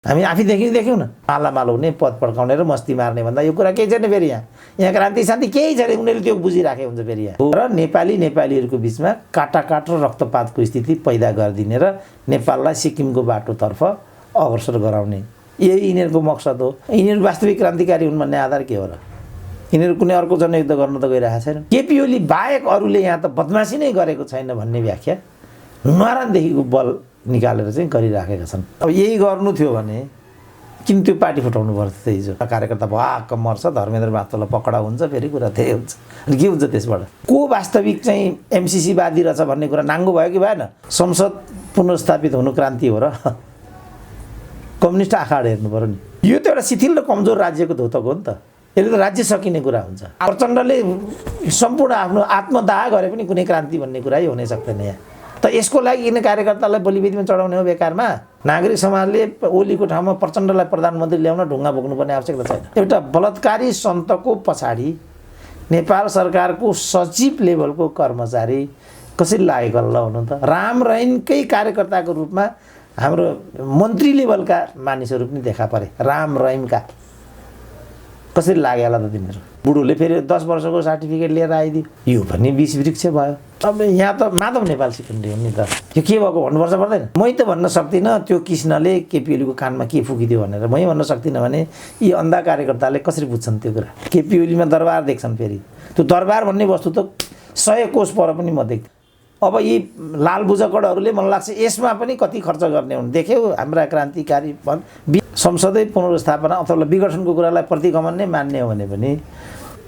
हामी आफै देख्यौँ न, मालामाल हुने पद पड्काउने र मस्ती मार्ने भन्दा यो कुरा केही छैन। फेरि यहाँ क्रान्ति शान्ति केही छैन, उनीहरूले त्यो बुझिराखे हुन्छ। फेरि यहाँ र नेपालीहरूको बिचमा काटाकाट र रक्तपातको स्थिति पैदा गरिदिने र नेपाललाई सिक्किमको बाटोतर्फ अग्रसर गराउने, यही यिनीहरूको मकसद हो। यिनीहरू वास्तविक क्रान्तिकारी हुन् भन्ने आधार के हो र? यिनीहरू कुनै अर्को जनयुद्ध गर्न त गइरहेको छैन। केपी ओली बाहेक अरूले यहाँ त बदमासी नै गरेको छैन भन्ने व्याख्या न्वारानदेखिको बल निकालेर चाहिँ गरिराखेका छन्। अब यही गर्नु थियो भने किन त्यो पार्टी फुटाउनु पर्थ्यो त? हिजो कार्यकर्ता भवाक्क मर्छ, धर्मेन्द्र माथुरलाई पकडा हुन्छ, फेरि कुरा त्यही हुन्छ। अनि के हुन्छ त्यसबाट? को वास्तविक चाहिँ एमसिसीवादी रहेछ भन्ने कुरा नाङ्गो भयो कि भएन? संसद पुनर्स्थापित हुनु क्रान्ति हो र? कम्युनिस्ट आखाड हेर्नु पर्यो नि। यो त एउटा शिथिल र कमजोर राज्यको धोतक हो नि त। यसले त राज्य सकिने कुरा हुन्छ। प्रचण्डले सम्पूर्ण आफ्नो आत्मदाह गरे पनि कुनै क्रान्ति भन्ने कुरा हुनै सक्दैन यहाँ। त यसको लागि किन कार्यकर्तालाई बलिवेदीमा चढाउने हो बेकारमा? नागरिक समाजले ओलीको ठाउँमा प्रचण्डलाई प्रधानमन्त्री ल्याउन ढुङ्गा बोक्नुपर्ने आवश्यकता छैन। एउटा बलात्कारी सन्तको पछाडि नेपाल सरकारको सचिव लेभलको कर्मचारी कसरी लागेको ल हुनु त? राम रहिमकै कार्यकर्ताको रूपमा हाम्रो मन्त्री लेभलका मानिसहरू पनि देखा परे। राम रहिमका कसरी लाग्यो होला त तिनीहरू? बुढोले फेरि 10 वर्षको सर्टिफिकेट लिएर आइदियो। यो पनि विष वृक्ष भयो। अब यहाँ त माधव नेपाल सिक्किम हो नि त। यो के भएको भन्नुपर्छ पर्दैन? मै त भन्न सक्दिनँ त्यो कृष्णले केपी ओलीको कानमा के फुकिदियो भनेर। मै भन्न सक्दिनँ भने यी अन्धा कार्यकर्ताले कसरी बुझ्छन् त्यो कुरा? केपी ओलीमा दरबार देख्छन्। फेरि त्यो दरबार भन्ने वस्तु त 100 कोष पर पनि म देख्दिनँ। अब यी लाल बुझकडहरूले मलाई लाग्छ यसमा पनि कति खर्च गर्ने हुन्। देख्यौ हाम्रा क्रान्तिकारी संसदै पुनर्स्थापना अथवा विघटनको कुरालाई प्रतिगमन नै मान्ने हो भने पनि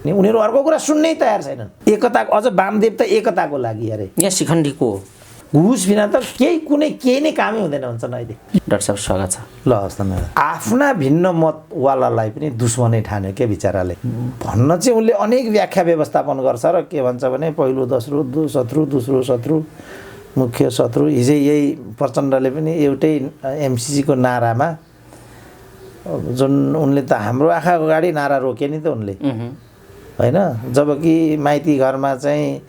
उनीहरू अर्को कुरा सुन्नै तयार छैनन्। एकता अझ वामदेव त एकताको लागि अरे यहाँ शिखण्डीको घुस बिना त केही नै कामै हुँदैन भन्छन् अहिले। डाक्टर साहब स्वागत छ। ल हस् त। आफ्ना भिन्न मतवालालाई पनि दुश्मनै ठान्यो के बिचराले भन्न चाहिँ उनले अनेक व्याख्या व्यवस्थापन गर्छ र के भन्छ भने पहिलो शत्रु, दोस्रो शत्रु, मुख्य शत्रु। हिजै यही प्रचण्डले पनि एउटै एमसिसीको नारामा जुन उनले त हाम्रो आँखा अगाडि नारा रोके नि त उनले, होइन? जबकि माइती घरमा चाहिँ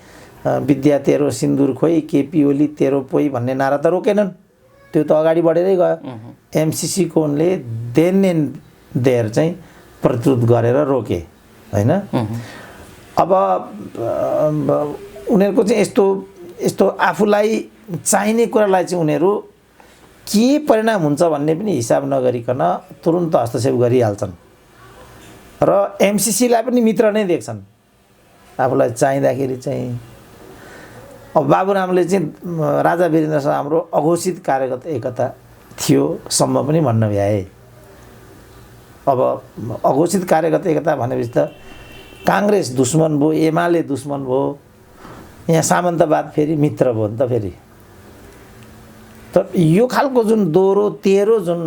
विद्या तेरो सिन्दुर खोइ, केपी ओली तेरो पोइ भन्ने नारा त रोकेनन्। त्यो त अगाडि बढेरै गयो। एमसिसीको उनले देन एन्ड देयर चाहिँ प्रतिरोध गरेर रोके, होइन? अब उनीहरूको चाहिँ यस्तो आफूलाई चाहिने कुरालाई चाहिँ उनीहरू के परिणाम हुन्छ भन्ने पनि हिसाब नगरिकन तुरुन्त हस्तक्षेप गरिहाल्छन् र एमसिसीलाई पनि मित्र नै देख्छन् आफूलाई चाहिँदाखेरि चाहिँ। अब बाबुरामले चाहिँ राजा वीरेन्द्रसँग हाम्रो अघोषित कार्यगत एकता थियो सम्म पनि भन्न भ्याए। अब अघोषित कार्यगत एकता भनेपछि त काङ्ग्रेस दुश्मन भयो, एमाले दुश्मन भयो, यहाँ सामन्तवाद फेरि मित्र भयो नि त। फेरि त यो खालको जुन दोहोरो तेह्रो जुन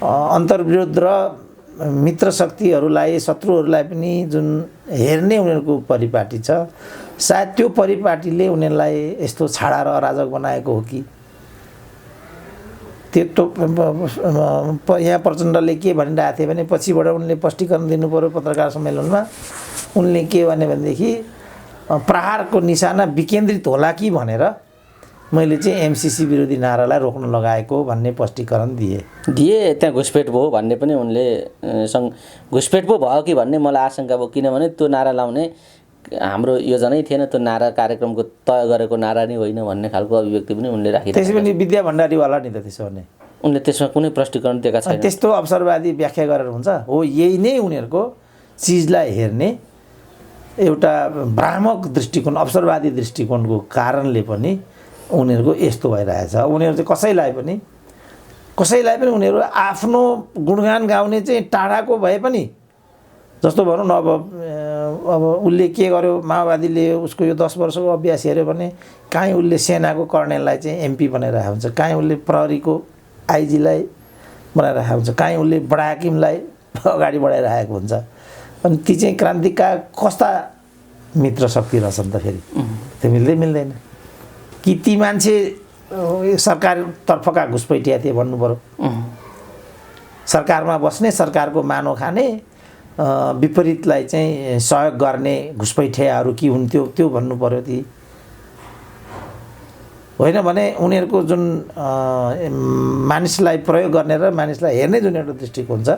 अन्तर्विरोध र मित्र शक्तिहरूलाई शत्रुहरूलाई पनि जुन हेर्ने उनीहरूको परिपाटी छ, सायद त्यो परिपाटीले उनीहरूलाई यस्तो छाडा र अराजक बनाएको हो कि? त्यो यहाँ प्रचण्डले के भनिरहेको थिए भने पछिबाट उनले स्पष्टीकरण दिनु पर्यो पत्रकार सम्मेलनमा। उनले के भने भनेदेखि प्रहारको निशाना विकेन्द्रित होला कि भनेर मैले चाहिँ एमसिसी विरोधी नारालाई रोक्न लगाएको भन्ने स्पष्टीकरण दिए। त्यहाँ घुसपेट भयो भन्ने पनि उनले घुसपेट पो भयो कि भन्ने मलाई आशंका भयो, किनभने त्यो नारा लाउने हाम्रो योजनै थिएन, त्यो नारा कार्यक्रमको तय गरेको नारा नै होइन भन्ने खालको अभिव्यक्ति पनि उनले राखे। त्यसै पनि विद्या भण्डारीवाला नि त त्यसो भने उनले त्यसमा कुनै प्रष्टीकरण दिएका छैन। त्यस्तो अवसरवादी व्याख्या गरेर हुन्छ हो? यही नै उनीहरूको चिजलाई हेर्ने एउटा भ्रामक दृष्टिकोण, अवसरवादी दृष्टिकोणको कारणले पनि उनीहरूको यस्तो भइरहेछ। उनीहरू चाहिँ कसैलाई पनि उनीहरू आफ्नो गुणगान गाउने चाहिँ टाढाको भए पनि, जस्तो भनौँ न अब उसले के गर्यो, माओवादीले उसको यो 10 वर्षको अभ्यास हेऱ्यो भने काहीँ उसले सेनाको कर्णेललाई चाहिँ एमपी बनाइरहेको हुन्छ, काहीँ उसले प्रहरीको आइजीलाई बनाइरहेको हुन्छ, काहीँ उसले बडा हाकिमलाई अगाडि बढाइरहेको हुन्छ। अनि ती चाहिँ क्रान्तिका कस्ता मित्र शक्ति रहेछन् त? फेरि त्यो मिल्दैन कि ती मान्छे सरकारतर्फका घुसपैठिया थिए भन्नु पर्यो? सरकारमा बस्ने, सरकारको मानो खाने, विपरीतलाई चाहिँ सहयोग गर्ने घुसपैठियाहरू के हुन्थ्यो त्यो भन्नु पर्यो ती, होइन भने उनीहरूको जुन मानिसलाई प्रयोग गर्ने र मानिसलाई हेर्ने जुन एउटा दृष्टिकोण छ।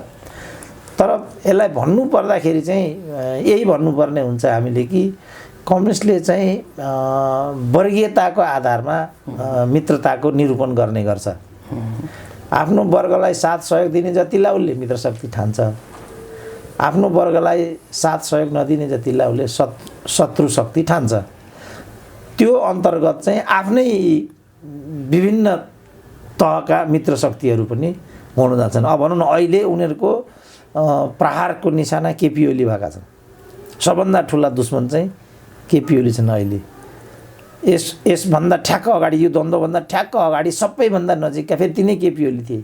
तर यसलाई भन्नु पर्दाखेरि चाहिँ यही भन्नुपर्ने हुन्छ हामीले कि कम्युनिस्टले चाहिँ वर्गीयताको आधारमा मित्रताको निरूपण गर्ने गर्छ। आफ्नो वर्गलाई साथ सहयोग दिने जतिलाई उसले मित्र शक्ति ठान्छ, आफ्नो वर्गलाई साथ सहयोग नदिने जतिलाई उसले शत्रु शक्ति ठान्छ। त्यो अन्तर्गत चाहिँ आफ्नै विभिन्न तहका मित्र शक्तिहरू पनि हुन जान्छन्। अब भनौँ न अहिले उनीहरूको प्रहारको निशाना केपी ओली भएका छन्। सबभन्दा ठुला दुश्मन चाहिँ केपी ओली छन् अहिले। यसभन्दा ठ्याक्क अगाडि यो द्वन्द्वभन्दा ठ्याक्क अगाडि सबैभन्दा नजिकका फेरि तिनै केपी ओली थिए।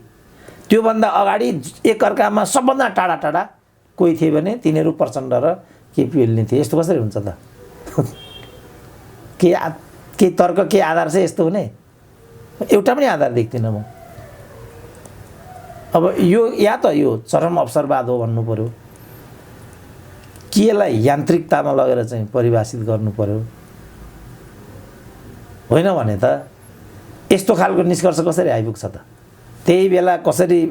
त्योभन्दा अगाडि एकअर्कामा सबभन्दा टाढा टाढा कोही थिए भने तिनीहरू प्रचण्ड र केपी ओली नै थिए। यस्तो कसरी हुन्छ त? के तर्क के आधार चाहिँ यस्तो हुने? एउटा पनि आधार देख्दिनँ म। अब यो या त यो चरम अवसरवाद हो भन्नु पर्यो कि यसलाई यान्त्रिकतामा लगेर चाहिँ परिभाषित गर्नु पर्यो। होइन भने त यस्तो खालको निष्कर्ष कसरी आइपुग्छ त? त्यही बेला कसरी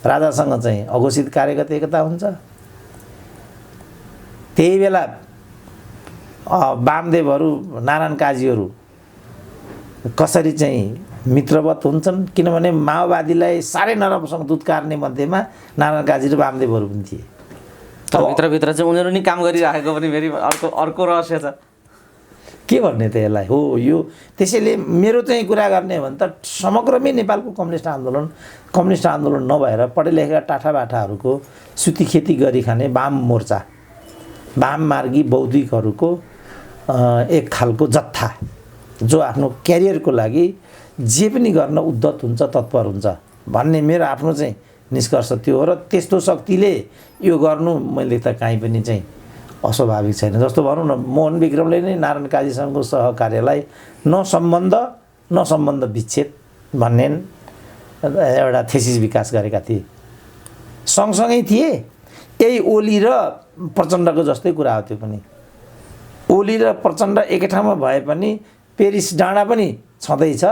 राजासँग चाहिँ अघोषित कार्यगत एकता हुन्छ, त्यही बेला वामदेवहरू नारायण काजीहरू कसरी चाहिँ मित्रवत हुन्छन्। किनभने माओवादीलाई साह्रै नराम्रोसँग दुत्कार्ने मध्येमा नारायण काजी र वामदेवहरू पनि थिए। भित्रभित्र चाहिँ उनीहरू नि काम गरिराखेको पनि फेरि अर्को रहस्य छ। के भन्ने त यसलाई हो यो? त्यसैले मेरो चाहिँ कुरा गर्ने हो भने त समग्रमै नेपालको कम्युनिस्ट आन्दोलन नभएर पढे लेखेका टाठाबाठाहरूको सुतीखेती गरी खाने वाम मोर्चा, वाम मार्गी बौद्धिकहरूको एक खालको जत्था जो आफ्नो क्यारियरको लागि जे पनि गर्न उद्धत हुन्छ, तत्पर हुन्छ भन्ने मेरो आफ्नो चाहिँ निष्कर्ष त्यो हो। र त्यस्तो शक्तिले यो गर्नु मैले त काहीँ पनि चाहिँ अस्वाभाविक छैन। जस्तो भनौँ न, मोहन विक्रमले नै नारायण काजीसँगको सहकार्यलाई न सम्बन्ध विच्छेद भन्ने एउटा थेसिस विकास गरेका थिए। सँगसँगै थिए। यही ओली र प्रचण्डको जस्तै कुरा हो। त्यो पनि ओली र प्रचण्ड एकै ठाउँमा भए पनि पेरिस डाँडा पनि छँदैछ,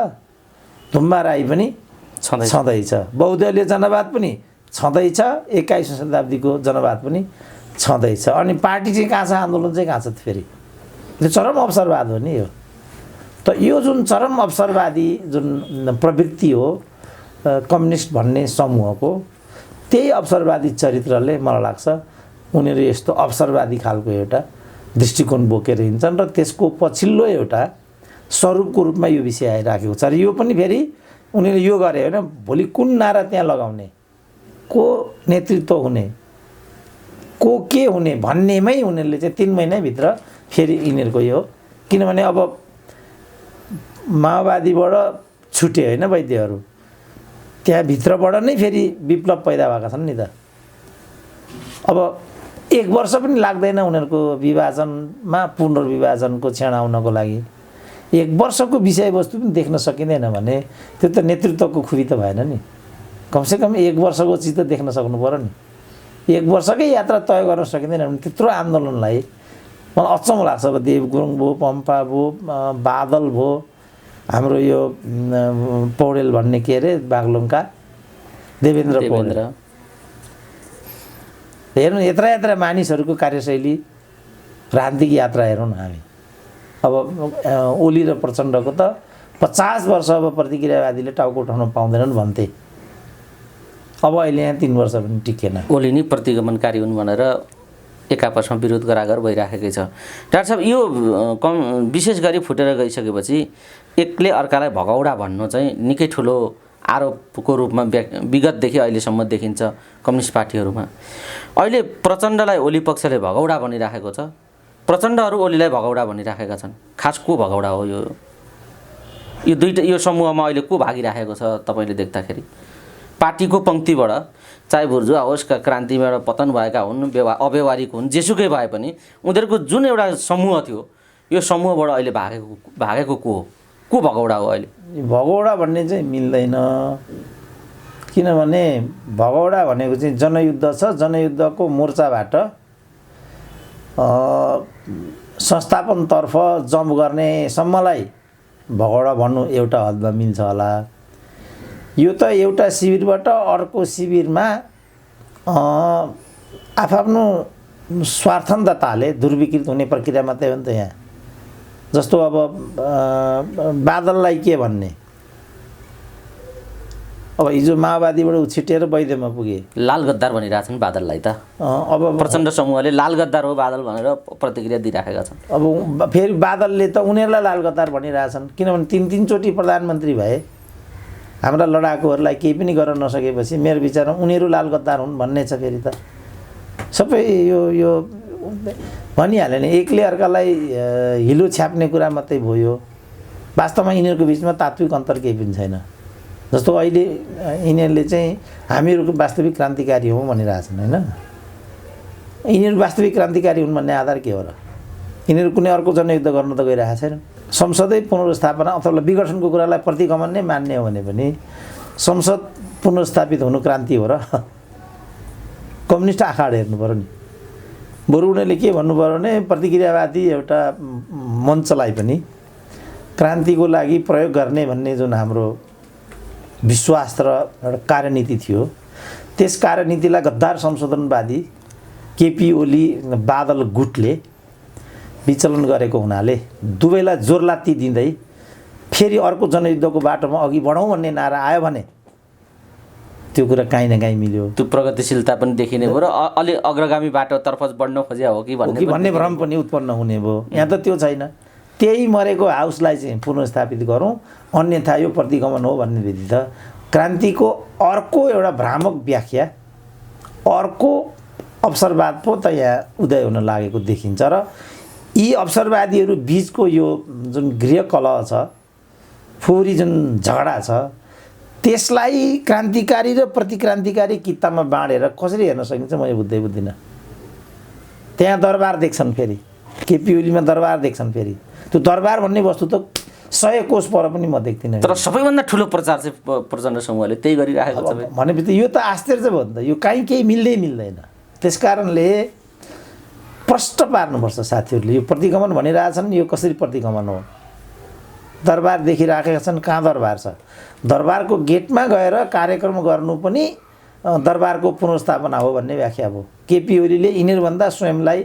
धुम्बा राई पनि छँदैछ, बहुदलीय जनवाद पनि छँदैछ, 21औं शताब्दीको जनवाद पनि छँदैछ। अनि पार्टी चाहिँ कहाँ छ, आन्दोलन चाहिँ कहाँ छ त? फेरि यो चरम अवसरवाद हो नि यो। त यो जुन चरम अवसरवादी जुन प्रवृत्ति हो कम्युनिस्ट भन्ने समूहको, त्यही अवसरवादी चरित्रले मलाई लाग्छ उनीहरू यस्तो अवसरवादी खालको एउटा दृष्टिकोण बोकेर हिँड्छन् र त्यसको पछिल्लो एउटा स्वरूपको रूपमा यो विषय आइराखेको छ। र यो पनि फेरि उनीहरूले यो गरे होइन, भोलि कुन नारा त्यहाँ लगाउने, को नेतृत्व हुने, को के हुने भन्नेमै उनीहरूले चाहिँ 3 महिनाभित्र फेरि यिनीहरूको यो, किनभने अब माओवादीबाट छुटे होइन वैद्यहरू, त्यहाँभित्रबाट नै फेरि विप्लव पैदा भएका छन् नि त। अब 1 वर्ष पनि लाग्दैन उनीहरूको विभाजनमा, पुनर्विभाजनको क्षण आउनको लागि। 1 वर्षको विषयवस्तु पनि देख्न सकिँदैन भने त्यो त नेतृत्वको खुबी त भएन नि। कमसेकम 1 वर्षको चिज त देख्न सक्नु पर्यो नि। 1 वर्षकै यात्रा तय गर्न सकिँदैन भने त्यत्रो आन्दोलनलाई मलाई अचम्म लाग्छ। अब देव गुरुङ भयो, पम्पा भयो, बादल भयो, हाम्रो यो पौडेल भन्ने के अरे बागलुङका देवेन्द्र पौडेल, हेर्नु यत्रा मानिसहरूको कार्यशैली, राजनीतिक यात्रा हेरौँ न हामी। अब ओली र प्रचण्डको त 50 वर्ष अब प्रतिक्रियावादीले टाउको उठाउन पाउँदैनन् भन्थे। अब अहिले यहाँ 3 वर्ष पनि टिकेन। ओली नै प्रतिगमनकारी हुन् भनेर एक आपसमा विरोध गरागर भइराखेकै छ। डाक्टर साहब, यो विशेष गरी फुटेर गइसकेपछि एकले अर्कालाई भगौडा भन्नु चाहिँ निकै ठुलो आरोपको रूपमा विगतदेखि अहिलेसम्म देखिन्छ कम्युनिस्ट पार्टीहरूमा। अहिले प्रचण्डलाई ओली पक्षले भगौडा भनिराखेको छ, प्रचण्डहरू ओलीलाई भगौडा भनिराखेका छन्। खास को भगौडा हो यो दुईटा, यो समूहमा अहिले को भागिराखेको छ तपाईँले देख्दाखेरि? पार्टीको पङ्क्तिबाट चाहे बुर्जुवा होस्, क्रान्तिबाट पतन भएका हुन्, अव्यवहारिक हुन्, जेसुकै भए पनि उनीहरूको जुन एउटा समूह थियो, यो समूहबाट अहिले भागेको को भगौडा हो अहिले? भगौडा भन्ने चाहिँ मिल्दैन। किनभने भगौडा भनेको चाहिँ जनयुद्ध छ, जनयुद्धको मोर्चाबाट संस्थापनतर्फ जम्प गर्नेसम्मलाई भगौडा भन्नु एउटा हदमा मिल्छ होला। यो त एउटा शिविरबाट अर्को शिविरमा आफ्नो स्वार्थन्तताले दुर्विकृत हुने प्रक्रिया मात्रै हो नि त यहाँ। जस्तो अब बादललाई के भन्ने, अब हिजो माओवादीबाट उछिटेर वैद्यमा पुगे, लाल गद्दार भनिरहेछन् बादललाई त। अब प्रचण्ड समूहले लाल गद्दार हो बादल भनेर प्रतिक्रिया दिइराखेका छन्। अब फेरि बादलले त उनीहरूलाई लाल गद्दार भनिरहेछन्, किनभने 3-3 चोटि प्रधानमन्त्री भए, हाम्रा लडाकुहरूलाई केही पनि गर्न नसकेपछि मेरो विचारमा उनीहरू लाल गद्दार हुन् भन्ने छ। फेरि त सबै यो भनिहाल्यो नि, एकले अर्कालाई हिलो छ्याप्ने कुरा मात्रै भयो। वास्तवमा यिनीहरूको बिचमा तात्विक अन्तर केही पनि छैन। जस्तो अहिले यिनीहरूले चाहिँ हामीहरूको वास्तविक क्रान्तिकारी हौँ भनिरहेछन् होइन। यिनीहरू वास्तविक क्रान्तिकारी हुन् भन्ने आधार के हो र? यिनीहरू कुनै अर्को जनयुद्ध गर्न त गइरहेको छैन। संसदै पुनर्स्थापना अथवा विघटनको कुरालाई प्रतिगमन नै मान्ने हो भने पनि संसद पुनर्स्थापित हुनु क्रान्ति हो र? कम्युनिस्ट आखाड हेर्नु पऱ्यो नि। बरु उनीहरूले के भन्नु पऱ्यो भने प्रतिक्रियावादी एउटा मञ्चलाई पनि क्रान्तिको लागि प्रयोग गर्ने भन्ने जुन हाम्रो विश्वास र एउटा कार्यनीति थियो, त्यस कार्यनीतिलाई गद्दार संशोधनवादी केपी ओली बादल गुटले विचलन गरेको हुनाले दुवैलाई जोरलात्ती दिँदै फेरि अर्को जनयुद्धको बाटोमा अघि बढौँ भन्ने नारा आयो भने त्यो कुरा काहीँ न काहीँ मिल्यो। त्यो प्रगतिशीलता पनि देखिने भयो र अलि अग्रगामी बाटोतर्फ बढ्न खोज्या हो कि भन्ने भ्रम पनि उत्पन्न हुने भयो। यहाँ त त्यो छैन। त्यही मरेको हाउसलाई चाहिँ पुनर्स्थापित गरौँ, अन्यथा यो प्रतिगमन हो भन्ने विधि त क्रान्तिको अर्को एउटा भ्रामक व्याख्या, अर्को अवसरवाद पो त यहाँ उदय हुन लागेको देखिन्छ। र यी अवसरवादीहरू बिचको यो जुन गृहकलह छ, फोहोरी जुन झगडा छ, त्यसलाई क्रान्तिकारी र प्रतिक्रान्तिकारी कित्तामा बाँडेर कसरी हेर्न सकिन्छ मैले बुझ्दिनँ। त्यहाँ दरबार देख्छन्, फेरि केपी ओलीमा दरबार देख्छन्। फेरि त्यो दरबार भन्ने वस्तु त 100 कोस पर पनि म देख्दिनँ। तर सबैभन्दा ठुलो प्रचार चाहिँ प्रचण्ड समूहले त्यही गरिराखेको छ भनेपछि यो त आश्चर्य भयो नि त। यो काहीँ केही मिल्दैन। त्यस कारणले प्रष्ट पार्नुपर्छ साथीहरूले। यो प्रतिगमन भनिरहेछन्, यो कसरी प्रतिगमन हो? दरबार देखिराखेका छन्, कहाँ दरबार छ? दरबारको गेटमा गएर कार्यक्रम गर्नु पनि दरबारको पुनर्स्थापना हो भन्ने व्याख्या भयो। केपी ओलीले यिनीहरूभन्दा स्वयंलाई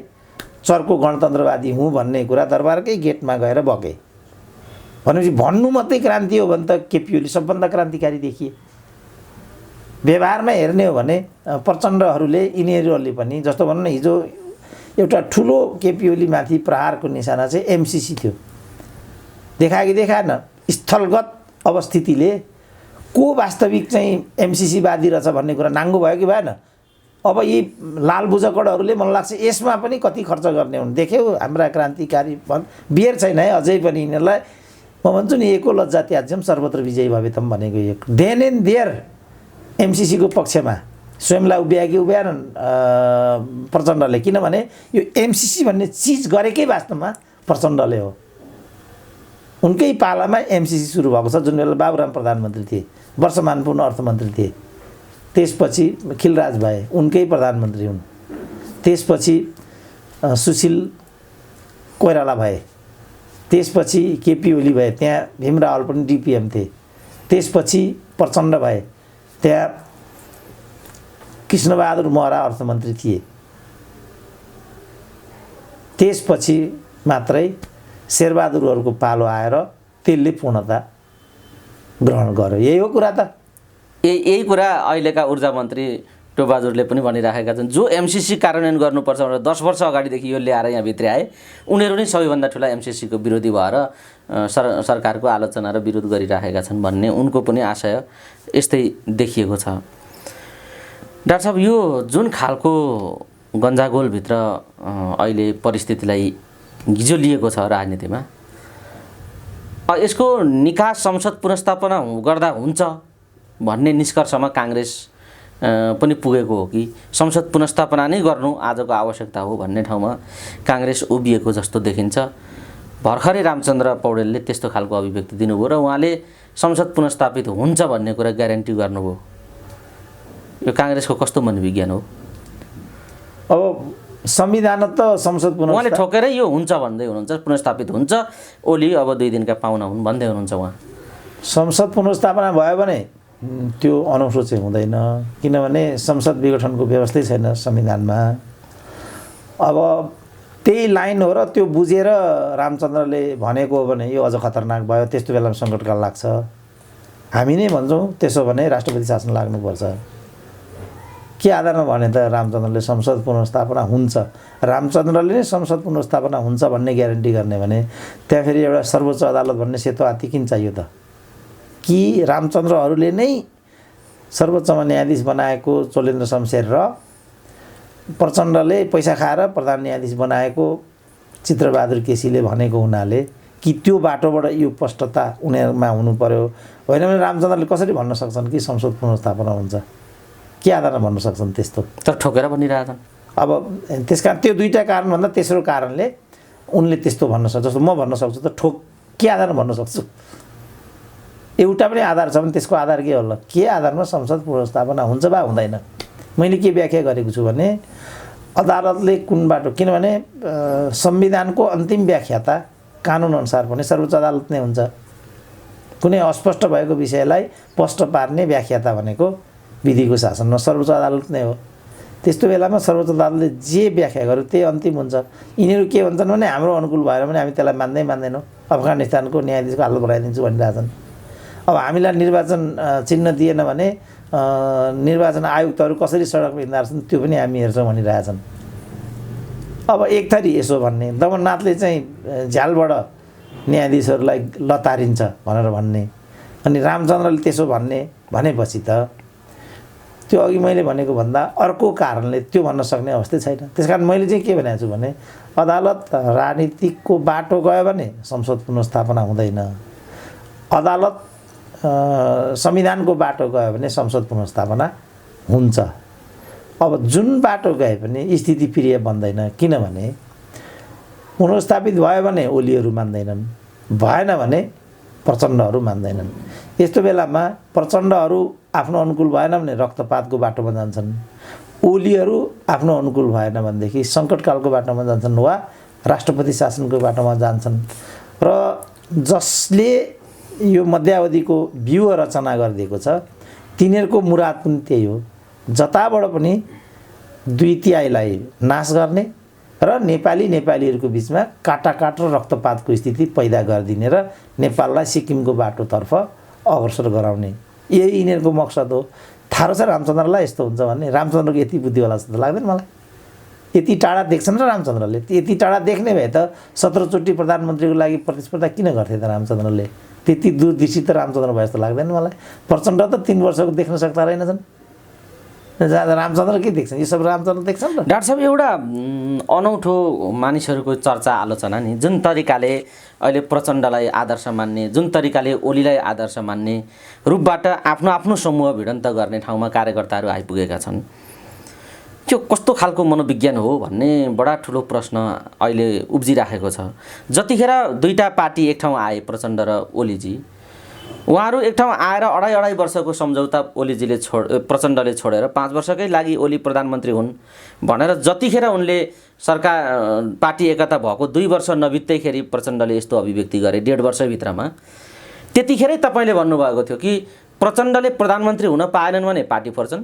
चर्को गणतन्त्रवादी हुँ भन्ने कुरा दरबारकै गेटमा गएर बगे भनेपछि भन्नु मात्रै क्रान्ति हो भने त केपी ओली सबभन्दा क्रान्तिकारी देखिए। व्यवहारमा हेर्ने हो भने प्रचण्डहरूले यिनीहरूले पनि, जस्तो भनौँ न, हिजो एउटा ठुलो केपी ओलीमाथि प्रहारको निशाना चाहिँ एमसिसी थियो। देखायो कि देखाएन? स्थलगत अवस्थितिले को वास्तविक चाहिँ एमसिसीवादी रहेछ भन्ने कुरा नाङ्गो भयो कि भएन? अब यी लाल बुझकडहरूले मलाई लाग्छ यसमा पनि कति खर्च गर्ने हुन्। देख्यौ हाम्रा क्रान्तिकारी बिहेर छैन है अझै पनि यिनीहरूलाई। म भन्छु नि, एको लज्जा त्याज्यम सर्वत्र विजयी भवेतम भनेको एक देन एन्ड देयर एमसिसीको पक्षमा स्वयंलाई उभ्याए कि उभ्याएनन् प्रचण्डले। किनभने यो एमसिसी भन्ने चिज गरेकै वास्तवमा प्रचण्डले हो। उनकै पालामा एमसिसी सुरु भएको छ, जुन बेला बाबुराम प्रधानमन्त्री थिए, वर्षमान पूर्ण अर्थमन्त्री थिए। त्यसपछि खिलराज भए, उनकै प्रधानमन्त्री हुन्। त्यसपछि सुशील कोइराला भए, त्यसपछि केपी ओली भए, त्यहाँ भीमरावल पनि डिपिएम थिए। त्यसपछि प्रचण्ड भए, त्यहाँ कृष्णबहादुर महरा अर्थमन्त्री थिए। त्यसपछि मात्रै शेरबहादुरहरूको पालो आएर त्यसले पूर्णता ग्रहण गर्यो। यही हो कुरा त। यही कुरा अहिलेका ऊर्जा मन्त्री टोबाजुरले पनि भनिराखेका छन्। जो एमसिसी कार्यान्वयन गर्नुपर्छ भनेर 10 वर्ष अगाडिदेखि यो ल्याएर यहाँ भित्र आए, उनीहरू नै सबैभन्दा ठुला एमसिसीको विरोधी भएर सरकारको आलोचना र विरोध गरिराखेका छन् भन्ने उनको पनि आशय यस्तै देखिएको छ। डाक्टर साहब, यो जुन खालको गन्जागोलभित्र अहिले परिस्थितिलाई हिजो लिएको छ राजनीतिमा, यसको निकास संसद पुनर्स्थापना गर्दा हुन्छ भन्ने निष्कर्षमा काङ्ग्रेस पनि पुगेको हो कि संसद पुनर्स्थापना नै गर्नु आजको आवश्यकता हो भन्ने ठाउँमा काङ्ग्रेस उभिएको जस्तो देखिन्छ। भर्खरै रामचन्द्र पौडेलले त्यस्तो खालको अभिव्यक्ति दिनुभयो र उहाँले संसद पुनर्स्थापित हुन्छ भन्ने कुरा ग्यारेन्टी गर्नुभयो। यो काङ्ग्रेसको कस्तो मनोविज्ञान हो? अब संविधान त संसद उहाँले पुनः ठोकेर यो हुन्छ भन्दै हुनुहुन्छ, पुनर्स्थापित हुन्छ, ओली अब 2 दिनका पाहुना हुन् भन्दै हुनुहुन्छ उहाँ। संसद पुनर्स्थापना भयो भने त्यो अनौठो चाहिँ हुँदैन, किनभने संसद विघटनको व्यवस्थै छैन संविधानमा। अब त्यही लाइन हो र त्यो बुझेर रामचन्द्रले भनेको हो भने यो अझ खतरनाक भयो, त्यस्तो बेलामा सङ्कटकाल लाग्छ। हामी नै भन्छौँ त्यसो भने राष्ट्रपति शासन लाग्नुपर्छ। के आधारमा भने त रामचन्द्रले संसद पुनर्स्थापना हुन्छ, रामचन्द्रले नै संसद पुनर्स्थापना हुन्छ भन्ने ग्यारेन्टी गर्ने भने त्यहाँ फेरि एउटा सर्वोच्च अदालत भन्ने सेतो हात्ती किन चाहियो त? कि रामचन्द्रहरूले नै सर्वोच्चमा न्यायाधीश बनाएको चोलेन्द्र शमशेर र प्रचण्डले पैसा खाएर प्रधान न्यायाधीश बनाएको चित्रबहादुर केसीले भनेको हुनाले कि त्यो बाटोबाट यो स्पष्टता उनीहरूमा हुनु पर्यो। होइन भने रामचन्द्रले कसरी भन्न सक्छन् कि संसद पुनर्स्थापना हुन्छ? के आधारमा भन्न सक्छन् त्यस्तो? तर ठोकेर भनिरहेछन्। अब त्यसकारण त्यो दुईवटा कारणभन्दा तेस्रो कारणले उनले त्यस्तो भन्न सक्छ। जस्तो म भन्न सक्छु त के आधारमा भन्न सक्छु? एउटा पनि आधार छ भने त्यसको आधार के होला? के आधारमा संसद पुनर्स्थापना हुन्छ वा हुँदैन? मैले के व्याख्या गरेको छु भने अदालतले कुन बाटो, किनभने संविधानको अन्तिम व्याख्याता कानुनअनुसार पनि सर्वोच्च अदालत नै हुन्छ। कुनै अस्पष्ट भएको विषयलाई स्पष्ट पार्ने व्याख्याता भनेको विधिको शासनमा सर्वोच्च अदालत नै हो। त्यस्तो बेलामा सर्वोच्च अदालतले जे व्याख्या गर्यो त्यही अन्तिम हुन्छ। यिनीहरू के भन्छन् भने हाम्रो अनुकूल भएन भने हामी त्यसलाई मान्दैनौँ, अफगानिस्तानको न्यायाधीशको हालत बनाइदिन्छु भनिरहेछन्। अब हामीलाई निर्वाचन चिन्ह दिएन भने निर्वाचन आयुक्तहरू कसरी सडकमा हिँड्दा रहेछन् त्यो पनि हामी हेर्छौँ भनिरहेछन्। अब एक थरी यसो भन्ने, दमननाथले चाहिँ झ्यालबाट न्यायाधीशहरूलाई लतारिन्छ भनेर भन्ने, अनि रामचन्द्रले त्यसो भनेपछि त त्यो अघि मैले भनेको भन्दा अर्को कारणले त्यो भन्न सक्ने अवस्था छैन। त्यसकारण मैले चाहिँ के भनेको छु भने अदालत राजनीतिकको बाटो गयो भने संसद पुनर्स्थापना हुँदैन, अदालत संविधानको बाटो गयो भने संसद पुनर्स्थापना हुन्छ। अब जुन बाटो गए पनि स्थिति प्रिय बन्दैन, किनभने पुनर्स्थापित भयो भने ओलीहरू मान्दैनन्, भएन भने प्रचण्डहरू मान्दैनन्। यस्तो बेलामा प्रचण्डहरू आफ्नो अनुकूल भएन भने रक्तपातको बाटोमा जान्छन्, ओलीहरू आफ्नो अनुकूल भएन भनेदेखि सङ्कटकालको बाटोमा जान्छन् वा राष्ट्रपति शासनको बाटोमा जान्छन्। र जसले यो मध्यावधिको व्यूह रचना गरिदिएको छ तिनीहरूको मुराद पनि त्यही हो, जताबाट पनि 2/3 नाश गर्ने र नेपालीहरूको बिचमा काटाकाट र रक्तपातको स्थिति पैदा गरिदिने र नेपाललाई सिक्किमको बाटोतर्फ अग्रसर गराउने, यही यिनीहरूको मकसद हो। थाहा छ रामचन्द्रलाई यस्तो हुन्छ भन्ने? रामचन्द्रको यति बुद्धि होला जस्तो लाग्दैन मलाई। यति टाढा देख्छन् र रामचन्द्रले, यति टाढा देख्ने भए त 17 चोटि प्रधानमन्त्रीको लागि प्रतिस्पर्धा किन गर्थे त रामचन्द्रले? त्यति दूरदृष्टि त रामचन्द्र भए जस्तो लाग्दैन मलाई। प्रचण्ड त 3 वर्षको देख्न सक्दा रहेनछन्, रामचन्द्र के देख्छन्? यो सब रामचन्द्र देख्छन् र। डाक्टर साहब, एउटा अनौठो मानिसहरूको चर्चा आलोचना नि, जुन तरिकाले अहिले प्रचण्डलाई आदर्श मान्ने, जुन तरिकाले ओलीलाई आदर्श मान्ने रूपबाट आफ्नो आफ्नो समूह भिडन्त गर्ने ठाउँमा कार्यकर्ताहरू आइपुगेका छन्, त्यो कस्तो खालको मनोविज्ञान हो भन्ने बडा ठुलो प्रश्न अहिले उब्जिराखेको छ। जतिखेर दुईटा पार्टी एक ठाउँ आए, प्रचण्ड र ओलीजी, उहाँहरू एक ठाउँ आएर अढाई वर्षको सम्झौता ओलीजीले प्रचण्डले छोडेर 5 वर्षकै लागि ओली प्रधानमन्त्री हुन् भनेर जतिखेर उनले सरकार पार्टी एकता भएको 2 वर्ष नबित्दैखेरि प्रचण्डले यस्तो अभिव्यक्ति गरे 1.5 वर्षभित्रमा, त्यतिखेरै तपाईँले भन्नुभएको थियो कि प्रचण्डले प्रधानमन्त्री हुन पाएनन् भने पार्टी फर्छन्,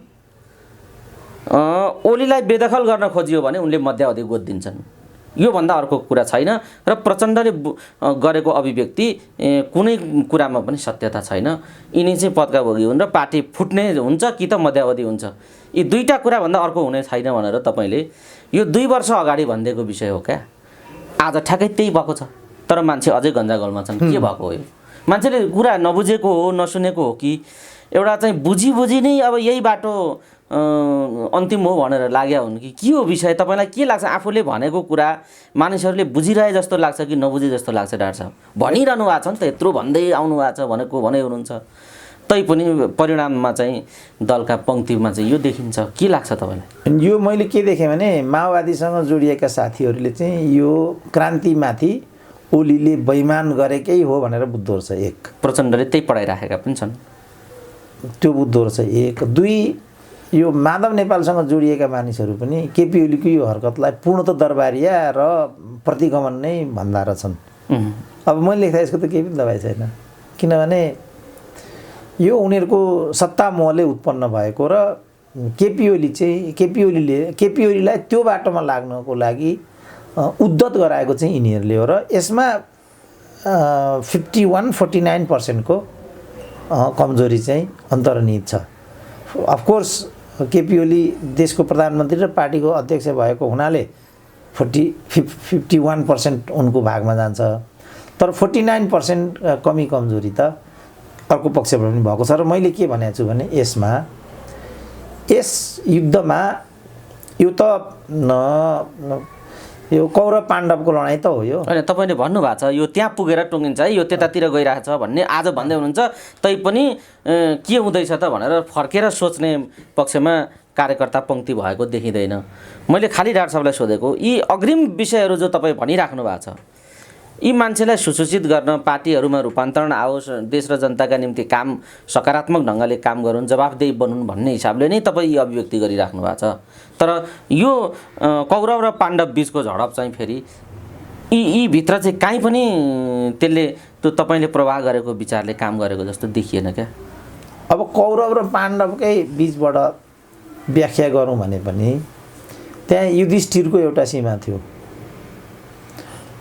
ओलीलाई बेदखल गर्न खोजियो भने उनले मध्यावधि गोद दिन्छन्। योभन्दा अर्को कुरा छैन र प्रचण्डले गरेको अभिव्यक्ति कुनै कुरामा पनि सत्यता छैन। यिनी चाहिँ पदका भोगी हुन् र पार्टी फुट्ने हुन्छ कि त मध्यावधि हुन्छ, यी दुईटा कुराभन्दा अर्को हुने छैन भनेर तपाईँले यो 2 वर्ष अगाडि भनिदिएको विषय हो क्या? आज ठ्याक्कै त्यही भएको छ, तर मान्छे अझै गन्जागोलमा छन्। के भएको हो यो? मान्छेले कुरा नबुझेको हो, नसुनेको हो कि एउटा चाहिँ बुझी नै अब यही बाटो अन्तिम हो भनेर लाग्या हुन् कि के हो विषय? तपाईँलाई के लाग्छ? आफूले भनेको कुरा मानिसहरूले बुझिरहे जस्तो लाग्छ कि नबुझे जस्तो लाग्छ? डाक्टर साहब भनिरहनु भएको छ नि त, यत्रो भन्दै आउनु भएको छ, भनेको भन्दै हुनुहुन्छ, तैपनि परिणाममा चाहिँ दलका पङ्क्तिमा चाहिँ यो देखिन्छ। के लाग्छ तपाईँलाई? यो मैले के देखेँ भने माओवादीसँग जोडिएका साथीहरूले चाहिँ यो क्रान्तिमाथि ओलीले बैमान गरेकै हो भनेर बुझ्दो रहेछ। एक, प्रचण्डले त्यही पढाइराखेका पनि छन्, त्यो बुझ्दो रहेछ। एक, दुई, यो माधव नेपालसँग जोडिएका मानिसहरू पनि केपी ओलीको यो हरकतलाई पूर्णत दरबारिया र प्रतिगमन नै भन्दा रहेछन्। अब मैले लेख्दा यसको त केही पनि दबाई छैन, किनभने यो उनीहरूको सत्ता मोहले उत्पन्न भएको र केपी ओलीलाई त्यो बाटोमा लाग्नको लागि उद्धत गराएको चाहिँ यिनीहरूले हो। र यसमा 51-49% को कमजोरी चाहिँ अन्तर्निहित छ। अफकोर्स केपी ओली देशको प्रधानमन्त्री र पार्टीको अध्यक्ष भएको हुनाले 51% उनको भागमा जान्छ, तर 49% कमी कमजोरी त अर्को पक्षबाट पनि भएको छ। र मैले के भनेको छु भने यस युद्धमा यो त यो कौरव पाण्डवको लडाइँ त हो। यो होइन, तपाईँले भन्नुभएको छ यो त्यहाँ पुगेर टुङ्गिन्छ है, यो त्यतातिर गइरहेको छ भन्ने आज भन्दै हुनुहुन्छ, तैपनि के हुँदैछ त भनेर फर्केर सोच्ने पक्षमा कार्यकर्ता पङ्क्ति भएको देखिँदैन। मैले खालि डाक्टर साहबलाई सोधेको यी अग्रिम विषयहरू जो तपाईँ भनिराख्नु भएको छ, यी मान्छेलाई सुसूचित गर्न, पार्टीहरूमा रूपान्तरण आओस्, देश र जनताका निम्ति काम सकारात्मक ढङ्गले काम गरून्, जवाफदेही बनुन् भन्ने हिसाबले नै तपाईँ यी अभिव्यक्ति गरिराख्नु भएको छ। तर यो कौरव र पाण्डव बिचको झडप चाहिँ फेरि यी भित्र चाहिँ काहीँ पनि त्यसले त्यो तपाईँले प्रवाह गरेको विचारले काम गरेको जस्तो देखिएन क्या। अब कौरव र पाण्डवकै बिचबाट व्याख्या गरौँ भने पनि त्यहाँ युधिष्ठिरको एउटा सीमा थियो,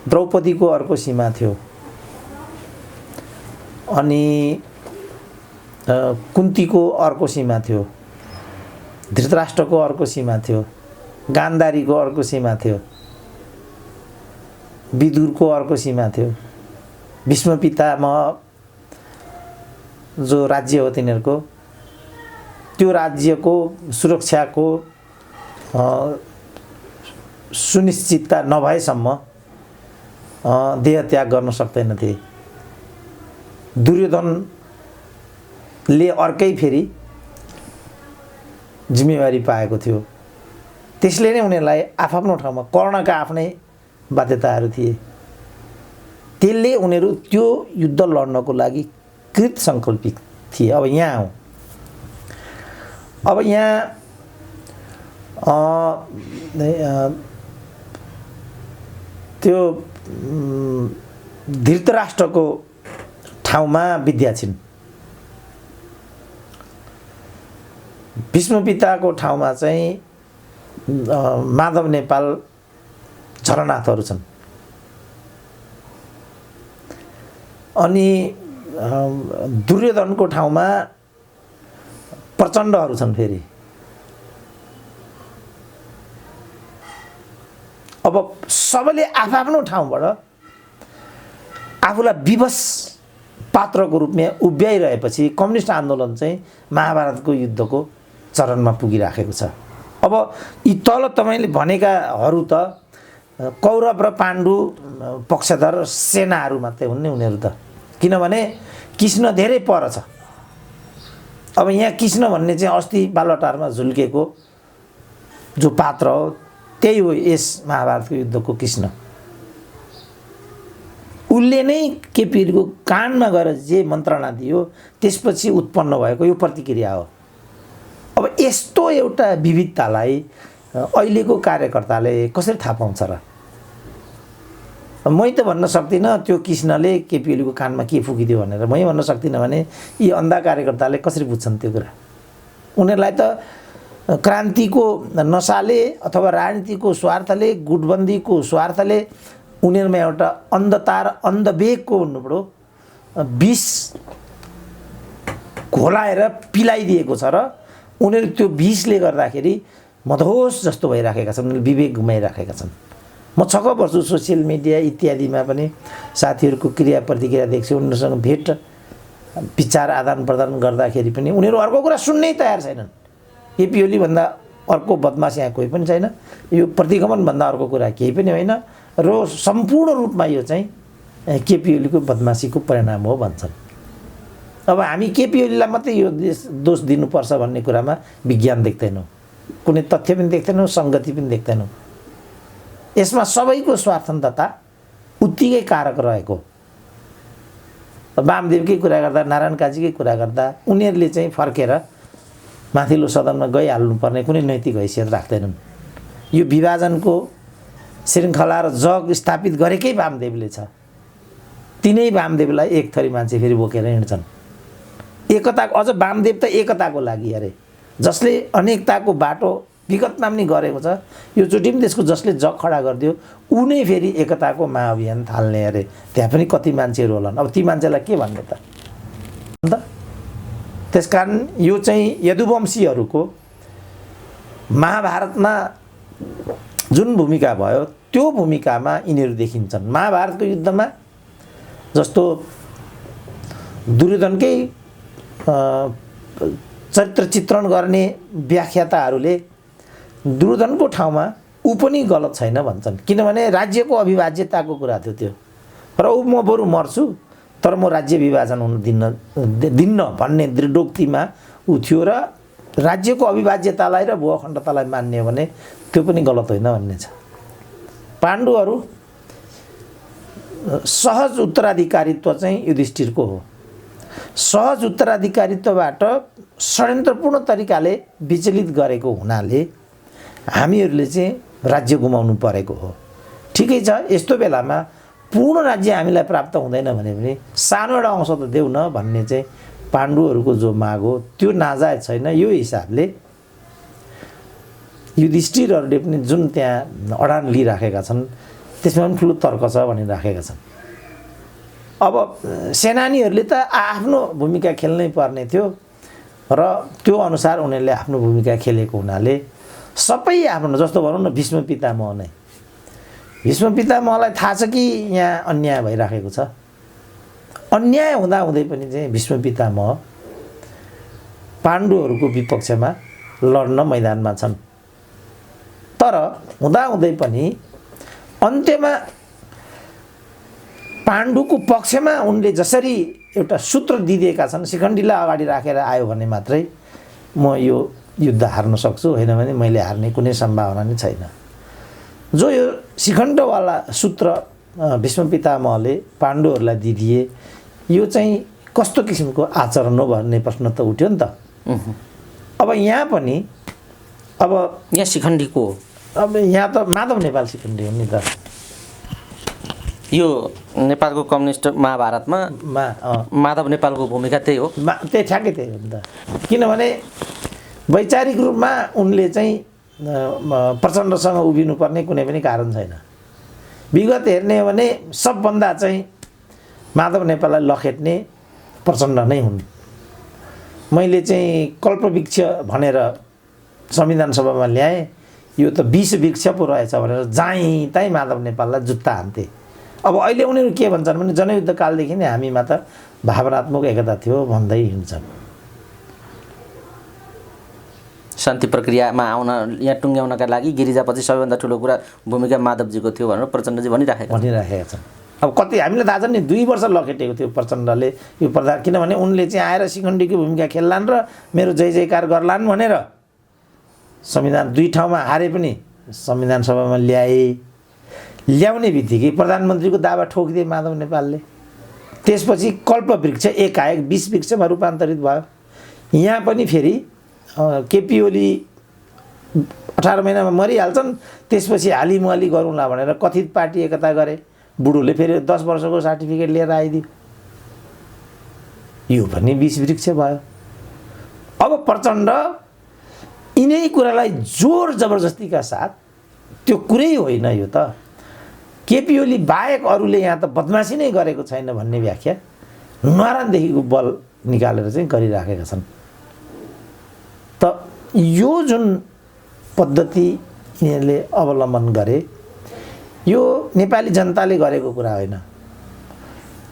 द्रौपदीको अर्को सीमा थियो, अनि कुन्तीको अर्को सीमा थियो, धृतराष्ट्रको अर्को सीमा थियो, गान्धारीको अर्को सीमा थियो, विदुरको अर्को सीमा थियो, भीष्म पितामह जो राज्य हो तिनीहरूको त्यो राज्यको सुरक्षाको सुनिश्चितता नभएसम्म देह त्याग गर्न सक्दैनथे। दुर्योधनले अर्कै फेरि जिम्मेवारी पाएको थियो, त्यसले नै उनीहरूलाई आफ्नो ठाउँमा, कर्णका आफ्नै बाध्यताहरू थिए, त्यसले उनीहरू त्यो युद्ध लड्नको लागि कृत सङ्कल्पित थिए। अब यहाँ त्यो धृतराष्ट्रको ठाउँमा विद्या छिन्, भीष्म पिताको ठाउँमा चाहिँ माधव नेपाल झरनाथहरू छन्, अनि दुर्योधनको ठाउँमा प्रचण्डहरू छन् फेरि। अब सबैले आफ्नो ठाउँबाट आफूलाई विवश पात्रको रूपमा उभ्याइरहेपछि कम्युनिस्ट आन्दोलन चाहिँ महाभारतको युद्धको चरणमा पुगिराखेको छ। अब यी तल तपाईँले भनेकाहरू त कौरव र पाण्डु पक्षधर सेनाहरू मात्रै हुन् नि उनीहरू त, किनभने कृष्ण धेरै पर छ। अब यहाँ कृष्ण भन्ने चाहिँ अस्ति बालुवाटारमा झुल्केको जो पात्र हो त्यही हो यस महाभारतको युद्धको कृष्ण। उसले नै केपीको कानमा गएर जे मन्त्रणा दियो त्यसपछि उत्पन्न भएको यो प्रतिक्रिया हो। अब यस्तो एउटा विविधतालाई अहिलेको कार्यकर्ताले कसरी थाहा पाउँछ र? मै त भन्न सक्दिनँ त्यो कृष्णले केपी ओलीको कानमा के फुकिदियो भनेर, मै भन्न सक्दिनँ भने यी अन्धा कार्यकर्ताले कसरी बुझ्छन् त्यो कुरा? उनीहरूलाई त क्रान्तिको नसाले अथवा राजनीतिको स्वार्थले, गुटबन्दीको स्वार्थले उनीहरूमा एउटा अन्धतार अन्धवेगको भन्नुपऱ्यो विष घोलाएर पिलाइदिएको छ र उनीहरू त्यो विषले गर्दाखेरि मधोस जस्तो भइराखेका छन्, उनीहरूले विवेक गुमाइराखेका छन्। म छक्क पर्छु सोसियल मिडिया इत्यादिमा पनि साथीहरूको क्रिया प्रतिक्रिया देख्छु, उनीहरूसँग भेट विचार आदान प्रदान गर्दाखेरि पनि उनीहरू अर्को कुरा सुन्नै तयार छैनन्। केपी ओली भन्दा अर्को बदमास यहाँ कोही पनि छैन, यो प्रतिगमन भन्दा अर्को कुरा केही पनि होइन र सम्पूर्ण रूपमा यो चाहिँ केपी ओलीको बदमासीको परिणाम हो भन्छन्। अब हामी केपी ओलीलाई मात्रै यो दोष दिनुपर्छ भन्ने कुरामा विज्ञान देख्दैनौँ, कुनै तथ्य पनि देख्दैनौँ, सङ्गति पनि देख्दैनौँ। यसमा सबैको स्वार्थन्तता उत्तिकै कारक रहेको। वामदेवकै कुरा गर्दा, नारायण काजीकै कुरा गर्दा उनीहरूले चाहिँ फर्केर माथिल्लो सदनमा गइहाल्नुपर्ने कुनै नैतिक हैसियत राख्दैनन्। यो विभाजनको श्रृङ्खला र जग स्थापित गरेकै वामदेवले छ। तिनै वामदेवलाई एक थरी मान्छे फेरि बोकेर हिँड्छन्। एकता अझ वामदेव त एकताको लागि अरे, जसले अनेकताको बाटो विगतमा पनि गरेको छ, यो चोटि पनि त्यसको जसले जग खडा गरिदियो ऊ नै फेरि एकताको महाअभियान थाल्ने अरे। त्यहाँ पनि कति मान्छेहरू होलान्। अब ती मान्छेलाई के भन्ने त? त्यसकारण यो चाहिँ यदुवंशीहरूको महाभारतमा जुन भूमिका भयो त्यो भूमिकामा यिनीहरू देखिन्छन्। महाभारतको युद्धमा जस्तो दुर्योधनकै चरित्र चित्रण गर्ने व्याख्याताहरूले दुर्योधनको ठाउँमा ऊ पनि गलत छैन भन्छन्, किनभने राज्यको अविभाज्यताको कुरा थियो त्यो। र ऊ म बरु मर्छु तर म राज्य विभाजन हुन दिन्न भन्ने दृढोक्तिमा ऊ थियो र राज्यको अविभाज्यतालाई र भूअखण्डतालाई मान्ने भने त्यो पनि गलत होइन भन्ने छ। पाण्डुहरू सहज उत्तराधिकारित्व चाहिँ युधिष्ठिरको हो। सहज उत्तराधिकारित्वबाट षड्यन्त्रपूर्ण तरिकाले विचलित गरेको हुनाले हामीहरूले चाहिँ राज्य गुमाउनु परेको हो। ठिकै छ, यस्तो बेलामा पूर्ण राज्य हामीलाई प्राप्त हुँदैन भने पनि सानो एउटा अंश त देऊ न भन्ने चाहिँ पाण्डुहरूको जो माग हो त्यो नाजायज छैन। यो हिसाबले युधिष्ठिरहरूले पनि जुन त्यहाँ अडान लिइराखेका छन् त्यसमा पनि ठुलो तर्क छ भनिराखेका छन्। अब सेनानीहरूले त आफ्नो भूमिका खेल्नै पर्ने थियो र त्यो अनुसार उनीहरूले आफ्नो भूमिका खेलेको हुनाले सबै आफ्नो, जस्तो भनौँ न भीष्म पितामह नै, भीष्म पितामहलाई थाहा छ कि यहाँ अन्याय भइराखेको छ। अन्याय हुँदाहुँदै पनि चाहिँ भीष्म पितामह पाण्डुहरूको विपक्षमा लड्न मैदानमा छन्। तर हुँदाहुँदै पनि अन्त्यमा पाण्डुको पक्षमा उनले जसरी एउटा सूत्र दिएका छन्, शिखण्डीलाई अगाडि राखेर आयो भने मात्रै म यो युद्ध हार्न सक्छु, होइन भने मैले हार्ने कुनै सम्भावना नै छैन। जो यो शिखण्डवाला सूत्र भीष्म पितामहले पाण्डुहरूलाई दिदिए यो चाहिँ कस्तो किसिमको आचरण हो भन्ने प्रश्न त उठ्यो नि त। अब यहाँ पनि अब यहाँ शिखण्डीको, अब यहाँ त माधव नेपाल शिखण्डी हो नि त। यो नेपालको कम्युनिस्ट महाभारतमा माधव नेपालको भूमिका त्यही हो। त्यही ठ्याक्कै त्यही हो नि त। किनभने वैचारिक रूपमा उनले चाहिँ प्रचण्डसँग उभिनुपर्ने कुनै पनि कारण छैन। विगत हेर्ने हो भने सबभन्दा चाहिँ माधव नेपाललाई लखेट्ने प्रचण्ड नै हुन्। मैले चाहिँ कल्पवृक्ष भनेर संविधान सभामा ल्याएँ, यो त 20 वृक्ष पो रहेछ भनेर जहीँ तहीँ माधव नेपाललाई जुत्ता हान्थे। अब अहिले उनीहरू के भन्छन् भने जनयुद्ध कालदेखि नै हामीमा त भावनात्मक एकता थियो भन्दै हिँड्छन्। शान्ति प्रक्रियामा आउन, यहाँ टुङ्ग्याउनका लागि गिरिजापछि सबैभन्दा ठुलो कुरा भूमिका माधवजीको थियो भनेर प्रचण्डजी भनिराखेका छन्। अब कति हामीलाई थाहा छ नि, 2 वर्ष लखेटेको थियो प्रचण्डले यो प्रधान, किनभने उनले चाहिँ आएर शिखण्डीको भूमिका खेल्लान् र मेरो जय जयकार गर्लान् भनेर संविधान 2 ठाउँमा हारे पनि संविधान सभामा ल्याउने बित्तिकै प्रधानमन्त्रीको दावा ठोकिदिए माधव नेपालले। त्यसपछि कल्पवृक्ष एकाएक 20 वृक्षमा रूपान्तरित भयो। यहाँ पनि फेरि केपी ओली 18 महिनामा मरिहाल्छन्, त्यसपछि हालिमुहाली गरौँला भनेर कथित पार्टी एकता गरे। बुढोले फेरि 10 वर्षको सर्टिफिकेट लिएर आइदियो, यो पनि 20 वृक्ष भयो। अब प्रचण्ड यिनै कुरालाई जोर जबरजस्तीका साथ, त्यो कुरै होइन यो त, केपी ओली बाहेक अरूले यहाँ त बदमासी नै गरेको छैन भन्ने व्याख्या न्वारानदेखिको बल निकालेर चाहिँ गरिराखेका छन्। त यो जुन पद्धति यिनीहरूले अवलम्बन गरे यो नेपाली जनताले गरेको कुरा होइन।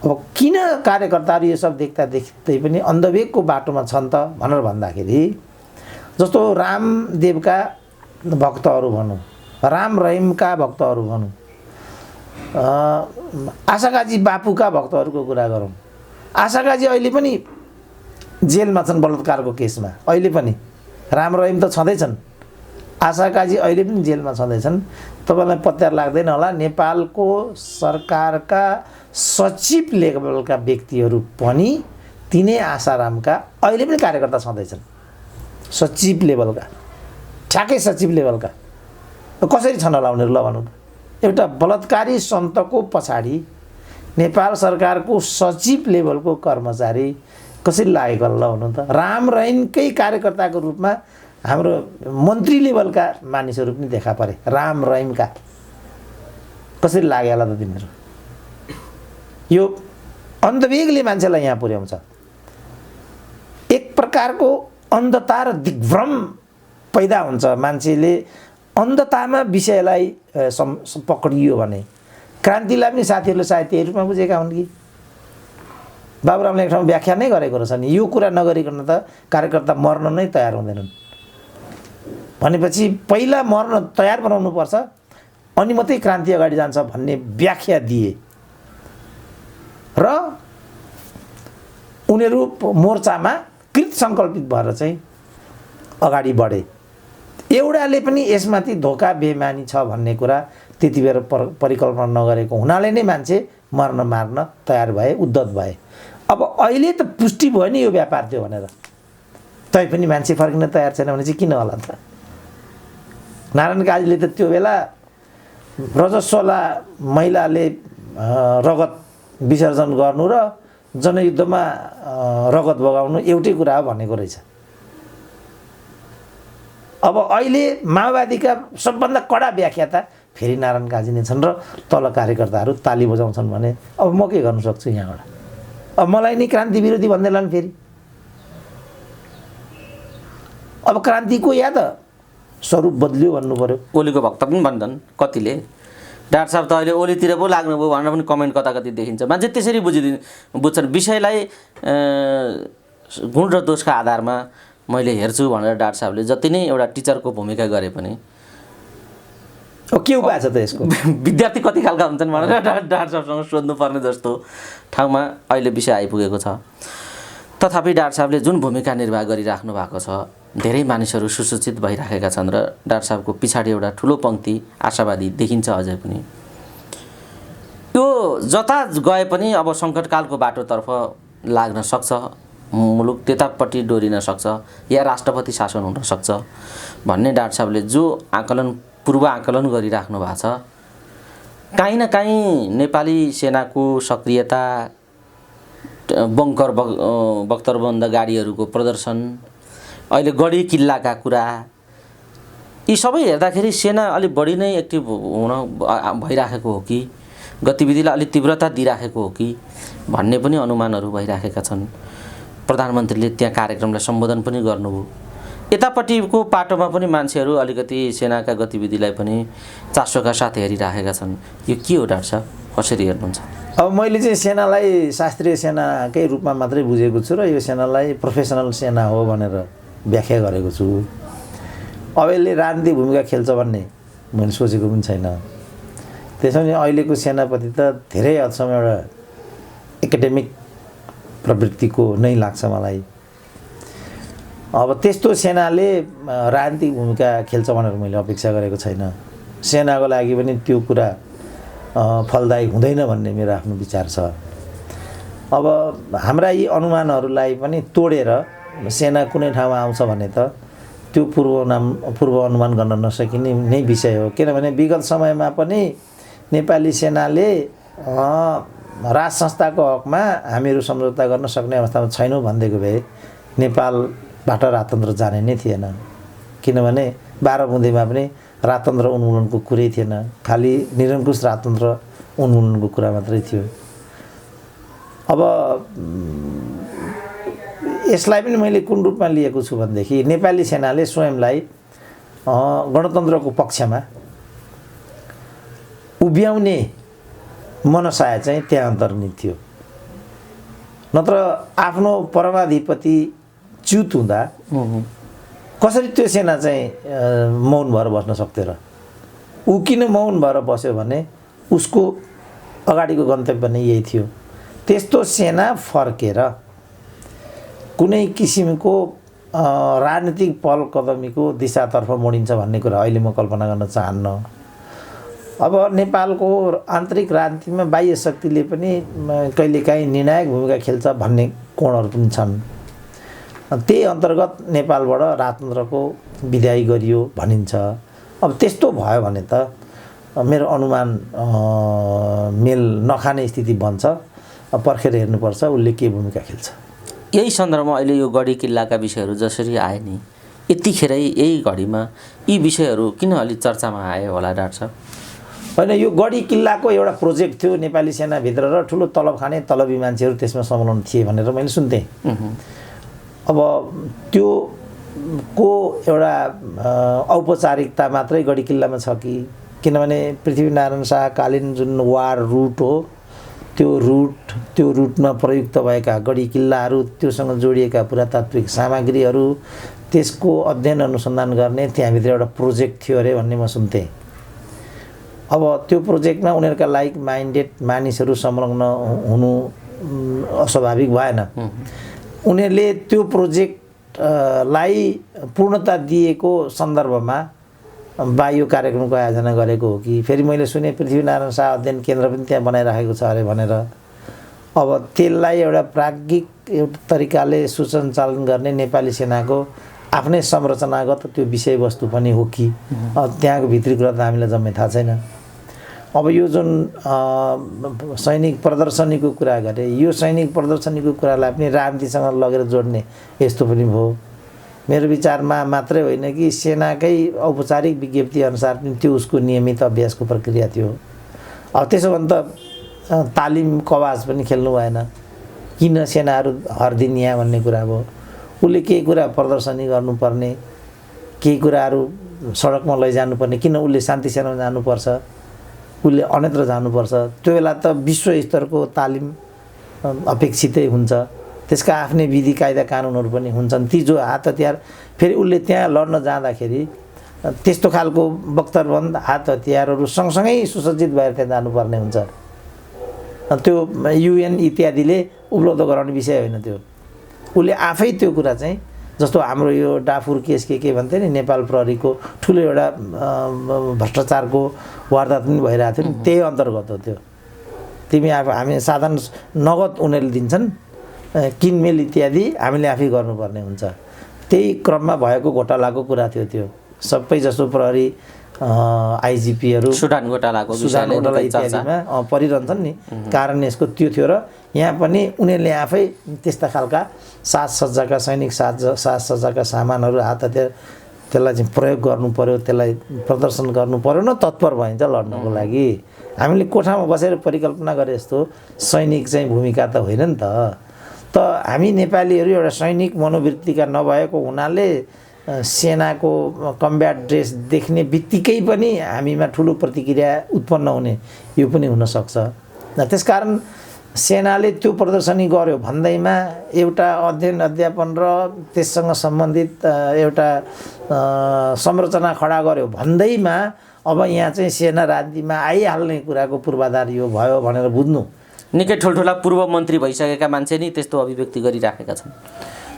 अब किन कार्यकर्ताहरू यो सब देख्दै पनि अन्धवेगको बाटोमा छन् त भनेर भन्दाखेरि, जस्तो रामदेवका भक्तहरू भनौँ, राम रहिमका भक्तहरू भनौँ, आशाकाजी बापुका भक्तहरूको कुरा गरौँ। आशाकाजी अहिले पनि जेलमा छन् बलात्कारको केसमा, अहिले पनि। राम रहिम त छँदैछन्, आशाकाजी अहिले पनि जेलमा छँदैछन्। तपाईँलाई पत्यार लाग्दैन होला, नेपालको सरकारका सचिव लेभलका व्यक्तिहरू पनि तिनै आशारामका अहिले पनि कार्यकर्ता छँदैछन्। सचिव लेभलका, ठ्याक्कै सचिव लेभलका कसरी छनलाउने ल भनौँ त। एउटा बलात्कारी सन्तको पछाडि नेपाल सरकारको सचिव लेभलको कर्मचारी कसरी लागेको ल भनौँ त। राम रहिमकै कार्यकर्ताको रूपमा हाम्रो मन्त्री लेभलका मानिसहरू पनि देखा परे। राम रहिमका कसरी लाग्यो होला त तिमीहरू। यो अन्धवेगले मान्छेलाई यहाँ पुर्याउँछ। एक प्रकारको अन्धता र दिग्भ्रम पैदा हुन्छ। मान्छेले अन्धतामा विषयलाई पक्रियो भने। क्रान्तिलाई पनि साथीहरूले सायद त्यही रूपमा बुझेका हुन् कि। बाबुरामले एक ठाउँमा व्याख्या नै गरेको रहेछ नि, यो कुरा नगरिकन त कार्यकर्ता मर्न नै तयार हुँदैनन् भनेपछि पहिला मर्न तयार बनाउनुपर्छ अनि मात्रै क्रान्ति अगाडि जान्छ भन्ने व्याख्या दिए र उनीहरू मोर्चामा कृत सङ्कल्पित भएर चाहिँ अगाडि बढे। एउटाले पनि यसमाथि धोका बेमानी छ भन्ने कुरा त्यति बेर परिकल्पना नगरेको हुनाले नै मान्छे मर्न मार्न तयार भए, उद्धत भए। अब अहिले त पुष्टि भयो नि यो व्यापार थियो भनेर, तैपनि मान्छे फर्किन तयार छैन भने चाहिँ किन होला त। नारायण काजीले त त्यो बेला रजस्वला महिलाले रगत विसर्जन गर्नु र जनयुद्धमा रगत बगाउनु एउटै कुरा हो भनेको रहेछ। अब अहिले माओवादीका सबभन्दा कडा व्याख्याता फेरि नारायण काजी नै छन् र तल कार्यकर्ताहरू ताली बजाउँछन् भने अब म के गर्न सक्छु यहाँबाट। अब मलाई नै क्रान्ति विरोधी भन्दैलान् फेरि। अब क्रान्तिको या त स्वरूप बदल्यो भन्नु पर्यो। ओलीको भक्त पनि भन्छन् कतिले, डाक्टर साहब त अहिले ओलीतिर पो लाग्नुभयो भनेर पनि कमेन्ट कता कति देखिन्छ। मान्छे त्यसरी बुझ्छन् विषयलाई गुण र दोषका आधारमा मैले हेर्छु भनेर डाक्टर साहबले जति नै एउटा टिचरको भूमिका गरे पनि के उपाय छ त यसको। विद्यार्थी कति खालका हुन्छन् भनेर डाक्टर साहबसँग सोध्नुपर्ने जस्तो ठाउँमा अहिले विषय आइपुगेको छ। तथापि डाक्टर साहबले जुन भूमिका निर्वाह गरिराख्नु भएको छ, धेरै मानिसहरू सुसूचित भइराखेका छन् र डाक्टर साहबको पछाडि एउटा ठुलो पङ्क्ति आशावादी देखिन्छ अझै पनि। यो जता गए पनि अब सङ्कटकालको बाटोतर्फ लाग्न सक्छ, मुलुक त्यतापट्टि डोरिन सक्छ या राष्ट्रपति शासन हुन सक्छ भन्ने डाक्टर साहबले जो पूर्व आकलन गरिराख्नु भएको छ, काहीँ न काहीँ नेपाली सेनाको सक्रियता, बङ्कर बख्तरबन्द गाडीहरूको प्रदर्शन, अहिले गढी किल्लाका कुरा, यी सबै हेर्दाखेरि सेना अलिक बढी नै एक्टिभ हुन भइराखेको हो कि गतिविधिलाई अलिक तीव्रता दिइराखेको हो कि भन्ने पनि अनुमानहरू भइराखेका छन्। प्रधानमन्त्रीले त्यहाँ कार्यक्रमलाई सम्बोधन पनि गर्नुभयो। यतापट्टिको पाटोमा पनि मान्छेहरू अलिकति सेनाका गतिविधिलाई पनि चासोका साथ हेरिराखेका छन्। यो के हो डाक्टर साहब, कसरी हेर्नुहुन्छ? अब मैले चाहिँ सेनालाई शास्त्रीय सेनाकै रूपमा मात्रै बुझेको छु र यो सेनालाई प्रोफेसनल सेना हो भनेर व्याख्या गरेको छु। अब यसले राजनीतिक भूमिका खेल्छ भन्ने मैले सोचेको पनि छैन। त्यसो भने अहिलेको सेनापति त धेरै हदसम्म एउटा एकाडेमिक प्रवृत्तिको नै लाग्छ मलाई। अब त्यस्तो सेनाले राजनीतिक भूमिका खेल्छ भनेर मैले अपेक्षा गरेको छैन। सेनाको लागि पनि त्यो कुरा फलदायी हुँदैन भन्ने मेरो आफ्नो विचार छ। अब हाम्रा यी अनुमानहरूलाई पनि तोडेर सेना कुनै ठाउँमा आउँछ भने त त्यो पूर्व अनुमान गर्न नसकिने नै विषय हो। किनभने विगत समयमा पनि नेपाली सेनाले राज संस्थाको हकमा हामीहरू सम्झौता गर्न सक्ने अवस्थामा छैनौँ भनिदिएको भए नेपालबाट राजतन्त्र जाने नै थिएन। किनभने 12 बुँदेमा पनि राजतन्त्र उन्मूलनको कुरै थिएन, खालि निरङ्कुश राजतन्त्र उन्मूलनको कुरा मात्रै थियो। अब यसलाई पनि मैले कुन रूपमा लिएको छु भनेदेखि नेपाली सेनाले स्वयंलाई गणतन्त्रको पक्षमा उभ्याउने मनसाय चाहिँ त्यहाँ अन्तर्निहित थियो। नत्र आफ्नो परमाधिपति च्युत हुँदा कसरी त्यो सेना चाहिँ मौन भएर बस्न सक्थ्यो र? ऊ किन मौन भएर बस्यो भने उसको अगाडिको गन्तव्य नै यही थियो। त्यस्तो सेना फर्केर कुनै किसिमको राजनीतिक पहल कदमीको दिशातर्फ मोडिन्छ भन्ने कुरा अहिले म कल्पना गर्न चाहन्न। अब नेपालको आन्तरिक राजनीतिमा बाह्य शक्तिले पनि कहिलेकाहीँ निर्णायक भूमिका खेल्छ भन्ने कोणहरू पनि छन्। त्यही अन्तर्गत नेपालबाट राजतन्त्रको विदाई गरियो भनिन्छ। अब त्यस्तो भयो भने त मेरो अनुमान मेल नखाने स्थिति बन्छ। पर्खेर हेर्नुपर्छ उसले के भूमिका खेल्छ। यही सन्दर्भमा अहिले यो गढी किल्लाका विषयहरू जसरी आए नि, यतिखेरै यही घडीमा यी विषयहरू किन अलिक चर्चामा आयो होला डाक्टर साहब? होइन, यो गढी किल्लाको एउटा प्रोजेक्ट थियो नेपाली सेनाभित्र र ठुलो तलब खाने तलबी मान्छेहरू त्यसमा संलग्न थिए भनेर मैले सुन्थेँ। अब त्यो को एउटा औपचारिकता मात्रै गढी किल्लामा छ कि? किनभने पृथ्वीनारायण शाहकालीन जुन वार रुट हो त्यो रुटमा प्रयुक्त भएका गढी किल्लाहरू, त्योसँग जोडिएका पुरातात्विक सामग्रीहरू, त्यसको अध्ययन अनुसन्धान गर्ने त्यहाँभित्र एउटा प्रोजेक्ट थियो अरे भन्ने म सुन्थेँ। अब त्यो प्रोजेक्टमा उनीहरूका लाइक माइन्डेड मानिसहरू संलग्न हुनु अस्वाभाविक भएन। उनीहरूले त्यो प्रोजेक्टलाई पूर्णता दिएको सन्दर्भमा यो कार्यक्रमको आयोजना गरेको हो कि? फेरि मैले सुने पृथ्वीनारायण शाह अध्ययन केन्द्र पनि त्यहाँ बनाइराखेको छ अरे भनेर। अब त्यसलाई एउटा प्राज्ञिक एउटा तरिकाले सुसञ्चालन गर्ने नेपाली सेनाको आफ्नै संरचनागत त्यो विषयवस्तु पनि हो कि? त्यहाँको भित्री कुरा त हामीलाई जम्मै थाहा छैन। अब यो जुन सैनिक प्रदर्शनीको कुरा गरे, यो सैनिक प्रदर्शनीको कुरालाई पनि राजनीतिसँग लगेर जोड्ने यस्तो पनि भयो। मेरो विचारमा मात्रै होइन कि सेनाकै औपचारिक विज्ञप्ति अनुसार पनि त्यो उसको नियमित अभ्यासको प्रक्रिया थियो। अब त्यसो भने त तालिम कवाज पनि खेल्नु भएन। किन सेनाहरू हर दिन यहाँ भन्ने कुरा भयो। उसले केही कुरा प्रदर्शनी गर्नुपर्ने, केही कुराहरू सडकमा लैजानुपर्ने, किन उसले शान्ति सेनामा जानुपर्छ, उसले अन्यत्र जानुपर्छ? त्यो बेला त विश्व स्तरको तालिम अपेक्षितै हुन्छ। त्यसका आफ्नै विधि कायदा कानुनहरू पनि हुन्छन्। ती जो हात हतियार, फेरि उसले त्यहाँ लड्न जाँदाखेरि त्यस्तो खालको बख्तरबन्द हात हतियारहरू सँगसँगै सुसज्जित भएर त्यहाँ जानुपर्ने हुन्छ। त्यो UN इत्यादिले उपलब्ध गराउने विषय होइन त्यो। उसले आफै त्यो कुरा चाहिँ, जस्तो हाम्रो यो डाफुर केस के भन्थे नि, नेपाल प्रहरीको ठुलो एउटा भ्रष्टाचारको वारदात पनि भइरहेको थियो नि, त्यही अन्तर्गत हो त्यो। तिमी हामी साधारण नगद उनीहरूले दिन्छन्, किनमेल इत्यादि हामीले आफै गर्नुपर्ने हुन्छ। त्यही क्रममा भएको घोटालाको कुरा थियो त्यो। सबै जसो प्रहरी आइजिपीहरू सुडान घोटाला इत्यादिमा परिरहन्छन् नि, कारण यसको त्यो थियो। र यहाँ पनि उनीहरूले आफै त्यस्ता खालका साजसज्जाका सैनिक साजसज्जाका सामानहरू, हात हतियार, त्यसलाई चाहिँ प्रयोग गर्नु पर्यो, त्यसलाई प्रदर्शन गर्नु पर्यो न, तत्पर भइन्छ लड्नको लागि। हामीले कोठामा बसेर परिकल्पना गरे जस्तो सैनिक चाहिँ भूमिका त होइन नि त हामी नेपालीहरू एउटा सैनिक मनोवृत्तिका नभएको हुनाले सेनाको कम्ब्याट ड्रेस देख्ने बित्तिकै पनि हामीमा ठुलो प्रतिक्रिया उत्पन्न हुने यो पनि हुनसक्छ। त्यसकारण सेनाले त्यो प्रदर्शनी गर्यो भन्दैमा एउटा अध्ययन अध्यापन र त्यससँग सम्बन्धित एउटा संरचना खडा गर्यो भन्दैमा अब यहाँ चाहिँ सेना राजनीतिमा आइहाल्ने कुराको पूर्वाधार यो भयो भनेर बुझ्नु। निकै ठुल्ठुला पूर्व मन्त्री भइसकेका मान्छे नि त्यस्तो अभिव्यक्ति गरिराखेका छन्।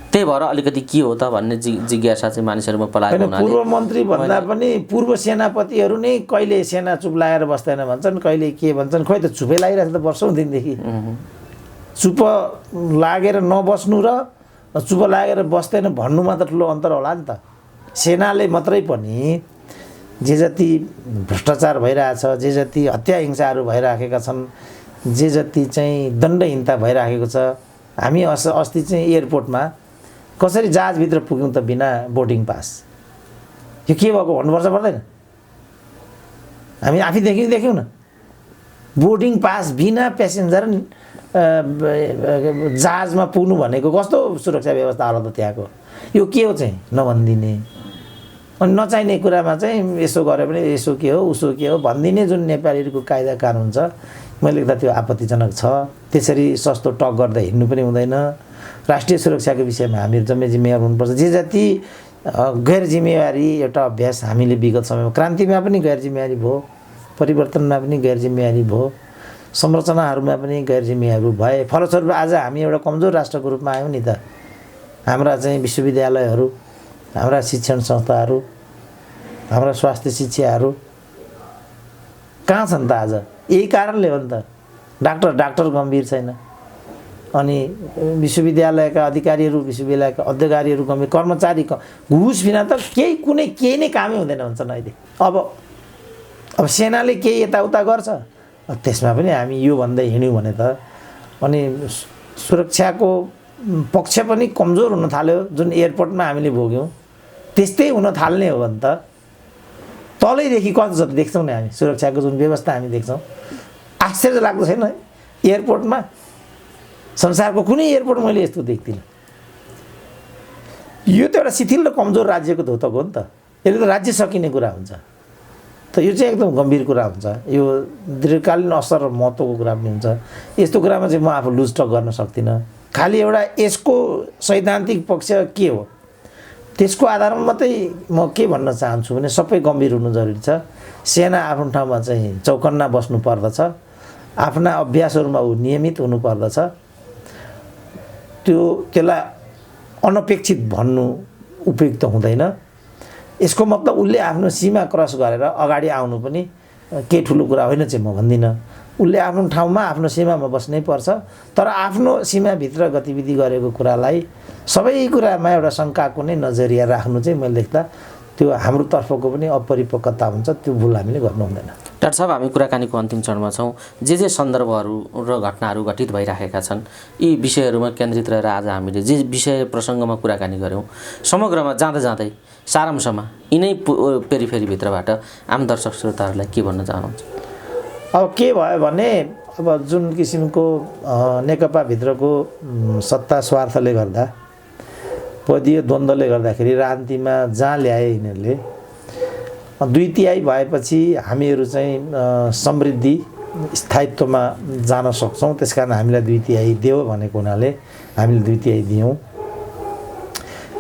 त्यही भएर अलिकति के हो त भन्ने जिज्ञासा चाहिँ मानिसहरूमा पलाएको हुनाले पूर्व मन्त्री भन्दा पनि पूर्व सेनापतिहरू नै कहिले सेना चुप लागेर बस्दैन भन्छन्, कहिले के भन्छन्। खोइ त चुपै लागिरहेको छ त वर्षौँ दिनदेखि। चुप लागेर नबस्नु र चुप लागेर बस्दैन भन्नुमा त ठुलो अन्तर होला नि त। सेनाले मात्रै पनि जे जति भ्रष्टाचार भइरहेछ, जे जति हत्या हिंसाहरू भइराखेका छन्, जे जति चाहिँ दण्डहीनता भइराखेको छ, हामी अस्ति चाहिँ एयरपोर्टमा कसरी जहाजभित्र पुग्यौँ त बिना बोर्डिङ पास? यो के भएको भन्नुपर्छ पर्दैन? हामी आफै देख्यौँ न, बोर्डिङ पास बिना प्यासेन्जर जहाजमा पुग्नु भनेको कस्तो सुरक्षा व्यवस्था होला त त्यहाँको? यो के हो चाहिँ नभनिदिने, अनि नचाहिने कुरामा चाहिँ यसो गरे भने यसो के हो उसो के हो भनिदिने जुन नेपालीहरूको कायदा कानुन छ, मैले लेख्दा त्यो आपत्तिजनक छ। त्यसरी सस्तो टक गर्दा हिँड्नु पनि हुँदैन। राष्ट्रिय सुरक्षाको विषयमा हामीहरू जम्मै जिम्मेवार हुनुपर्छ। जे जति गैर जिम्मेवारी एउटा अभ्यास हामीले विगत समयमा क्रान्तिमा पनि गैर जिम्मेवारी भयो, परिवर्तनमा पनि गैर जिम्मेवारी भयो, संरचनाहरूमा पनि गैर जिम्मेवारी भए फलस्वरूप आज हामी एउटा कमजोर राष्ट्रको रूपमा आयौँ नि त। हाम्रा चाहिँ विश्वविद्यालयहरू, हाम्रा शिक्षण संस्थाहरू, हाम्रा स्वास्थ्य शिक्षाहरू कहाँ छन् त आज? यही कारणले हो नि त। डाक्टर गम्भीर छैन, अनि विश्वविद्यालयका अधिकारीहरू विश्वविद्यालयका अधिकारीहरू कर्मचारी घुस बिना त केही नै कामै हुँदैन भन्छन् अहिले। अब सेनाले केही यताउता गर्छ, त्यसमा पनि हामी यो भन्दै हिँड्यौँ भने त अनि सुरक्षाको पक्ष पनि कमजोर हुन थाल्यो। जुन एयरपोर्टमा हामीले भोग्यौँ त्यस्तै हुन थाल्ने हो भने त तलैदेखि कति जति देख्छौँ नि हामी सुरक्षाको जुन व्यवस्था हामी देख्छौँ, आश्चर्य लाग्दो छैन है। एयरपोर्टमा संसारको कुनै एयरपोर्ट मैले यस्तो देख्दिनँ। यो त एउटा शिथिल र कमजोर राज्यको धोतक हो नि त। यसले त राज्य सकिने कुरा हुन्छ। त यो चाहिँ एकदम गम्भीर कुरा हुन्छ। यो दीर्घकालीन असर र महत्त्वको कुरा पनि हुन्छ। यस्तो कुरामा चाहिँ म आफू लुजटक गर्न सक्दिनँ। खालि एउटा यसको सैद्धान्तिक पक्ष के हो त्यसको आधारमा मात्रै म के भन्न चाहन्छु भने सबै गम्भीर हुनु जरुरी छ। सेना आफ्नो ठाउँमा चाहिँ चौकन्ना बस्नु पर्दछ। आफ्ना अभ्यासहरूमा ऊ नियमित हुनु पर्दछ। त्यसलाई अनपेक्षित भन्नु उपयुक्त हुँदैन। यसको मतलब उसले आफ्नो सीमा क्रस गरेर अगाडि आउनु पनि केही ठुलो कुरा होइन चाहिँ म भन्दिनँ। उसले आफ्नो ठाउँमा आफ्नो सीमामा बस्नै पर्छ। तर आफ्नो सीमाभित्र गतिविधि गरेको कुरालाई सबै कुरामा एउटा शङ्काको नै नजरिया राख्नु चाहिँ मैले देख्दा त्यो हाम्रो तर्फको पनि अपरिपक्वता हुन्छ। त्यो भुल हामीले गर्नु हुँदैन। डाक्टर साहब, हामी कुराकानीको अन्तिम चरणमा छौँ। जे सन्दर्भहरू र घटनाहरू घटित भइराखेका छन् यी विषयहरूमा केन्द्रित रहेर आज हामीले जे विषय प्रसङ्गमा कुराकानी गऱ्यौँ, समग्रमा जाँदै सारांशमा यिनै पेरिफेरीभित्रबाट आम दर्शक श्रोताहरूलाई के भन्न चाहनुहुन्छ? अब के भयो भने अब जुन किसिमको नेकपाभित्रको सत्ता स्वार्थले गर्दा पदीय द्वन्द्वले गर्दाखेरि राजनीतिमा जहाँ ल्याए यिनीहरूले 2/3 भएपछि हामीहरू चाहिँ समृद्धि स्थायित्वमा जान सक्छौँ। त्यसकारण हामीलाई 2/3 देऊ भनेको हुनाले हामीले 2/3 दियौँ।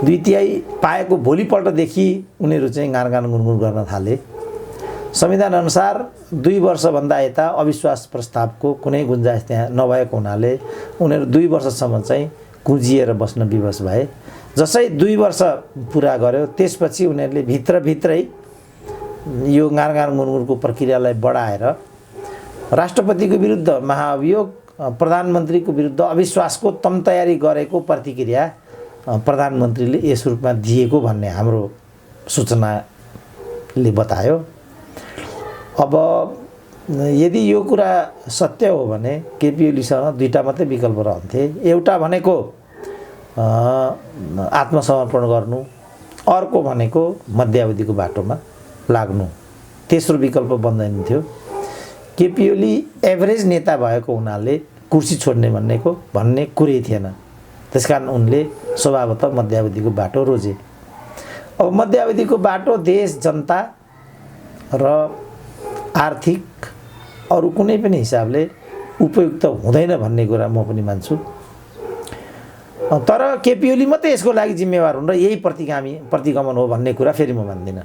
2/3 पाएको भोलिपल्टदेखि उनीहरू चाहिँ गानगान गुनगुन गर्न थाले। संविधान अनुसार 2 वर्षभन्दा यता अविश्वास प्रस्तावको कुनै गुन्जाइस त्यहाँ नभएको हुनाले उनीहरू 2 वर्षसम्म चाहिँ कुँजिएर बस्न विवश भए। जसै 2 वर्ष पुरा गर्यो त्यसपछि उनीहरूले भित्रभित्रै यो गानगान गुनगुनको प्रक्रियालाई बढाएर राष्ट्रपतिको विरुद्ध महाअभियोग, प्रधानमन्त्रीको विरुद्ध अविश्वासको तयारी गरेको प्रतिक्रिया प्रधानमन्त्रीले यस रूपमा दिएको भन्ने हाम्रो सूचनाले बतायो। अब यदि यो कुरा सत्य हो भने केपी ओलीसँग 2टा मात्रै विकल्प रहन्थे। एउटा भनेको आत्मसमर्पण गर्नु, अर्को भनेको मध्यावधिको बाटोमा लाग्नु। तेस्रो विकल्प बन्दैन थियो। केपी ओली एभरेज नेता भएको हुनाले कुर्सी छोड्ने भन्ने कुरै थिएन। त्यसकारण उनले स्वभावतः मध्यावधिको बाटो रोजे। अब मध्यावधिको बाटो देश, जनता र आर्थिक अरू कुनै पनि हिसाबले उपयुक्त हुँदैन भन्ने कुरा म पनि मान्छु। तर केपी ओली मात्रै यसको लागि जिम्मेवार हुन् र यही प्रतिगमन हो भन्ने कुरा फेरि म मान्दिनँ।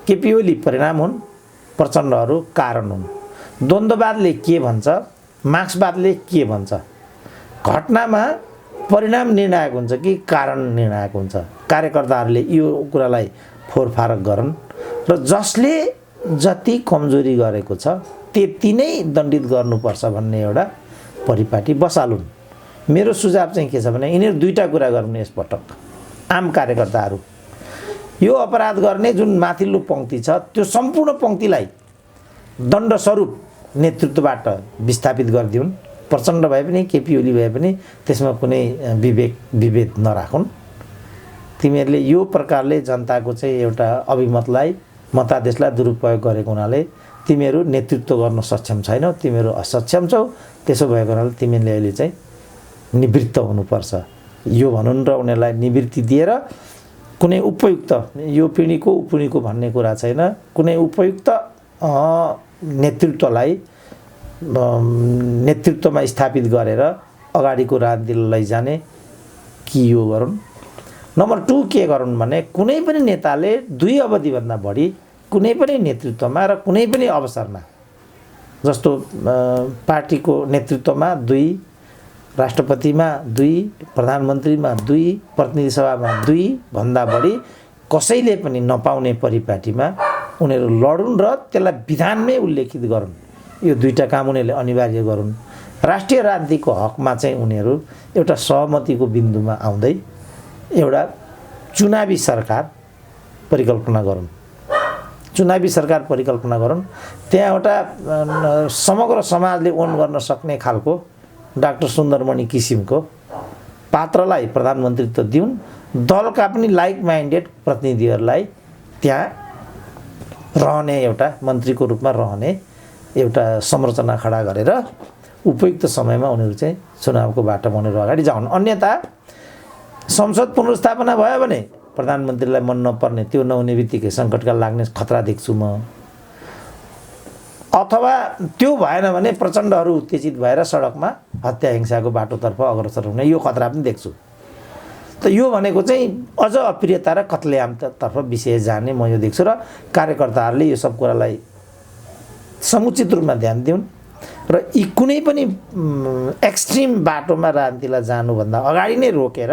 केपी ओली परिणाम हुन्, प्रचण्डहरू कारण हुन्। द्वन्द्ववादले के भन्छ, मार्क्सवादले के भन्छ? घटनामा परिणाम निर्णायक हुन्छ कि कारण निर्णायक हुन्छ? कार्यकर्ताहरूले यो कुरालाई फोरफारक गरून् र जसले जति कमजोरी गरेको छ त्यति नै दण्डित गर्नुपर्छ भन्ने एउटा परिपाटी बसालुन्। मेरो सुझाव चाहिँ के छ भने यिनीहरू 2टा कुरा गर्नु यसपटक। आम कार्यकर्ताहरू यो अपराध गर्ने जुन माथिल्लो पंक्ति छ त्यो सम्पूर्ण पंक्तिलाई दण्डस्वरूप नेतृत्वबाट विस्थापित गरिदिउन्। प्रचण्ड भए पनि केपी ओली भए पनि त्यसमा कुनै विभेद नराखुन्। तिमीहरूले यो प्रकारले जनताको चाहिँ एउटा अभिमतलाई, मतादेशलाई दुरुपयोग गरेको हुनाले तिमीहरू नेतृत्व गर्न सक्षम छैनौ, तिमीहरू असक्षम छौ। त्यसो भएको हुनाले तिमीहरूले अहिले चाहिँ निवृत्त हुनुपर्छ यो भनुन् र उनीहरूलाई निवृत्ति दिएर कुनै उपयुक्त, यो पिँढीको उपपिँढीको भन्ने कुरा छैन, कुनै उपयुक्त नेतृत्वमा स्थापित गरेर अगाडिको राजनीतिलाई लैजाने कि यो गरून्। नम्बर 2 के गरून् भने कुनै पनि नेताले 2 अवधिभन्दा बढी कुनै पनि नेतृत्वमा र कुनै पनि अवसरमा, जस्तो पार्टीको नेतृत्वमा 2, राष्ट्रपतिमा 2, प्रधानमन्त्रीमा 2, प्रतिनिधि सभामा 2 भन्दा बढी कसैले पनि नपाउने परिपाटीमा उनीहरू लडुन् र त्यसलाई विधानमै उल्लेखित गरून्। यो 2टा काम उनीहरूले अनिवार्य गरून्। राष्ट्रिय राजनीतिको हकमा चाहिँ उनीहरू एउटा सहमतिको बिन्दुमा आउँदै एउटा चुनावी सरकार परिकल्पना गरून्। चुनावी सरकार परिकल्पना गरून्, त्यहाँ एउटा समग्र समाजले ओन गर्न सक्ने खालको डाक्टर सुन्दरमणि किसिमको पात्रलाई प्रधानमन्त्रीत्व दिउन्, दलका पनि लाइक माइन्डेड प्रतिनिधिहरूलाई त्यहाँ रहने एउटा मन्त्रीको रूपमा रहने एउटा संरचना खडा गरेर उपयुक्त समयमा उनीहरू चाहिँ चुनावको बाटोमा उनीहरू अगाडि जाउन्। अन्यथा संसद पुनर्स्थापना भयो भने प्रधानमन्त्रीलाई मन नपर्ने, त्यो नहुने बित्तिकै सङ्कटकाल लाग्ने खतरा देख्छु म। अथवा त्यो भएन भने प्रचण्डहरू उत्तेजित भएर सडकमा हत्या हिंसाको बाटोतर्फ अग्रसर हुने यो खतरा पनि देख्छु। त यो भनेको चाहिँ अझ अप्रियता र कत्लेआमतर्फ विषय जाने म यो देख्छु र कार्यकर्ताहरूले यो सब कुरालाई समुचित रूपमा ध्यान दिउन् र यी कुनै पनि एक्सट्रिम बाटोमा राजनीतिलाई जानुभन्दा अगाडि नै रोकेर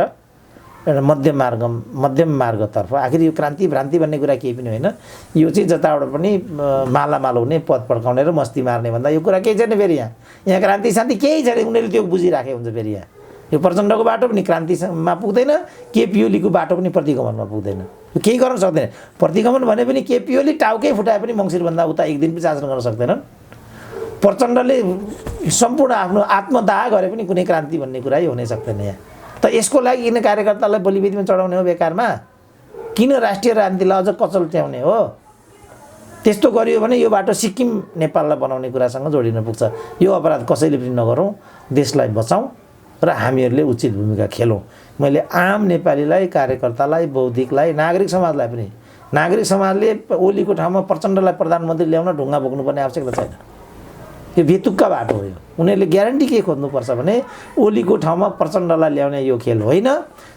एउटा मध्यम मार्गतर्फ, आखिर यो क्रान्ति भ्रान्ति भन्ने कुरा केही पनि होइन, यो चाहिँ जताबाट पनि मालामाल हुने, पद पड्काउने र मस्ती मार्ने भन्दा यो कुरा केही छैन। फेरि यहाँ क्रान्ति शान्ति केही छैन, उनीहरूले त्यो बुझिराखे हुन्छ। फेरि यहाँ यो प्रचण्डको बाटो पनि क्रान्तिमा पुग्दैन, केपी ओलीको बाटो पनि प्रतिगमनमा पुग्दैन, केही गर्न सक्दैन। प्रतिगमन भने पनि केपी ओली टाउकै फुटाए पनि मङ्सिरभन्दा उता एक दिन पनि शासन गर्न सक्दैनन्। प्रचण्डले सम्पूर्ण आफ्नो आत्मदाह गरे पनि कुनै क्रान्ति भन्ने कुरा हुनै सक्दैन यहाँ। त यसको लागि किन कार्यकर्तालाई बलिवेदीमा चढाउने हो बेकारमा? किन राष्ट्रिय राजनीतिलाई अझ कचल्ट्याउने हो? त्यस्तो गरियो भने यो बाटो सिक्किम नेपाललाई बनाउने कुरासँग जोडिन पुग्छ। यो अपराध कसैले पनि नगरौँ, देशलाई बचाउँ र हामीहरूले उचित भूमिका खेलौँ। मैले आम नेपालीलाई, कार्यकर्तालाई, बौद्धिकलाई, नागरिक समाजलाई पनि, नागरिक समाजले ओलीको ठाउँमा प्रचण्डलाई प्रधानमन्त्री ल्याउन ढुङ्गा बोक्नुपर्ने आवश्यकता छैन। यो बेतुक्का बाटो हो। यो उनीहरूले ग्यारेन्टी के खोज्नुपर्छ भने ओलीको ठाउँमा प्रचण्डलाई ल्याउने यो खेल होइन,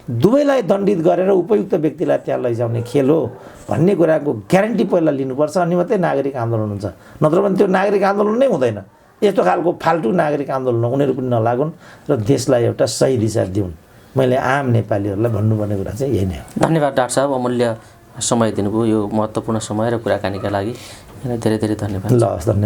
दुवैलाई दण्डित गरेर उपयुक्त व्यक्तिलाई त्यहाँ लैजाउने खेल हो भन्ने कुराको ग्यारेन्टी पहिला लिनुपर्छ, अनि मात्रै नागरिक आन्दोलन हुन्छ। नत्र भने त्यो नागरिक आन्दोलन नै हुँदैन। यस्तो खालको फाल्टु नागरिक आन्दोलन उनीहरू पनि नलागुन् र देशलाई एउटा सही दिशा दिउन्। मैले आम नेपालीहरूलाई भन्नुपर्ने कुरा चाहिँ यही नै हो। धन्यवाद डाक्टर साहब, अमूल्य समय दिनुभयो यो महत्त्वपूर्ण समय र कुराकानीका लागि। धेरै धेरै धन्यवाद। ल, धन्यवाद।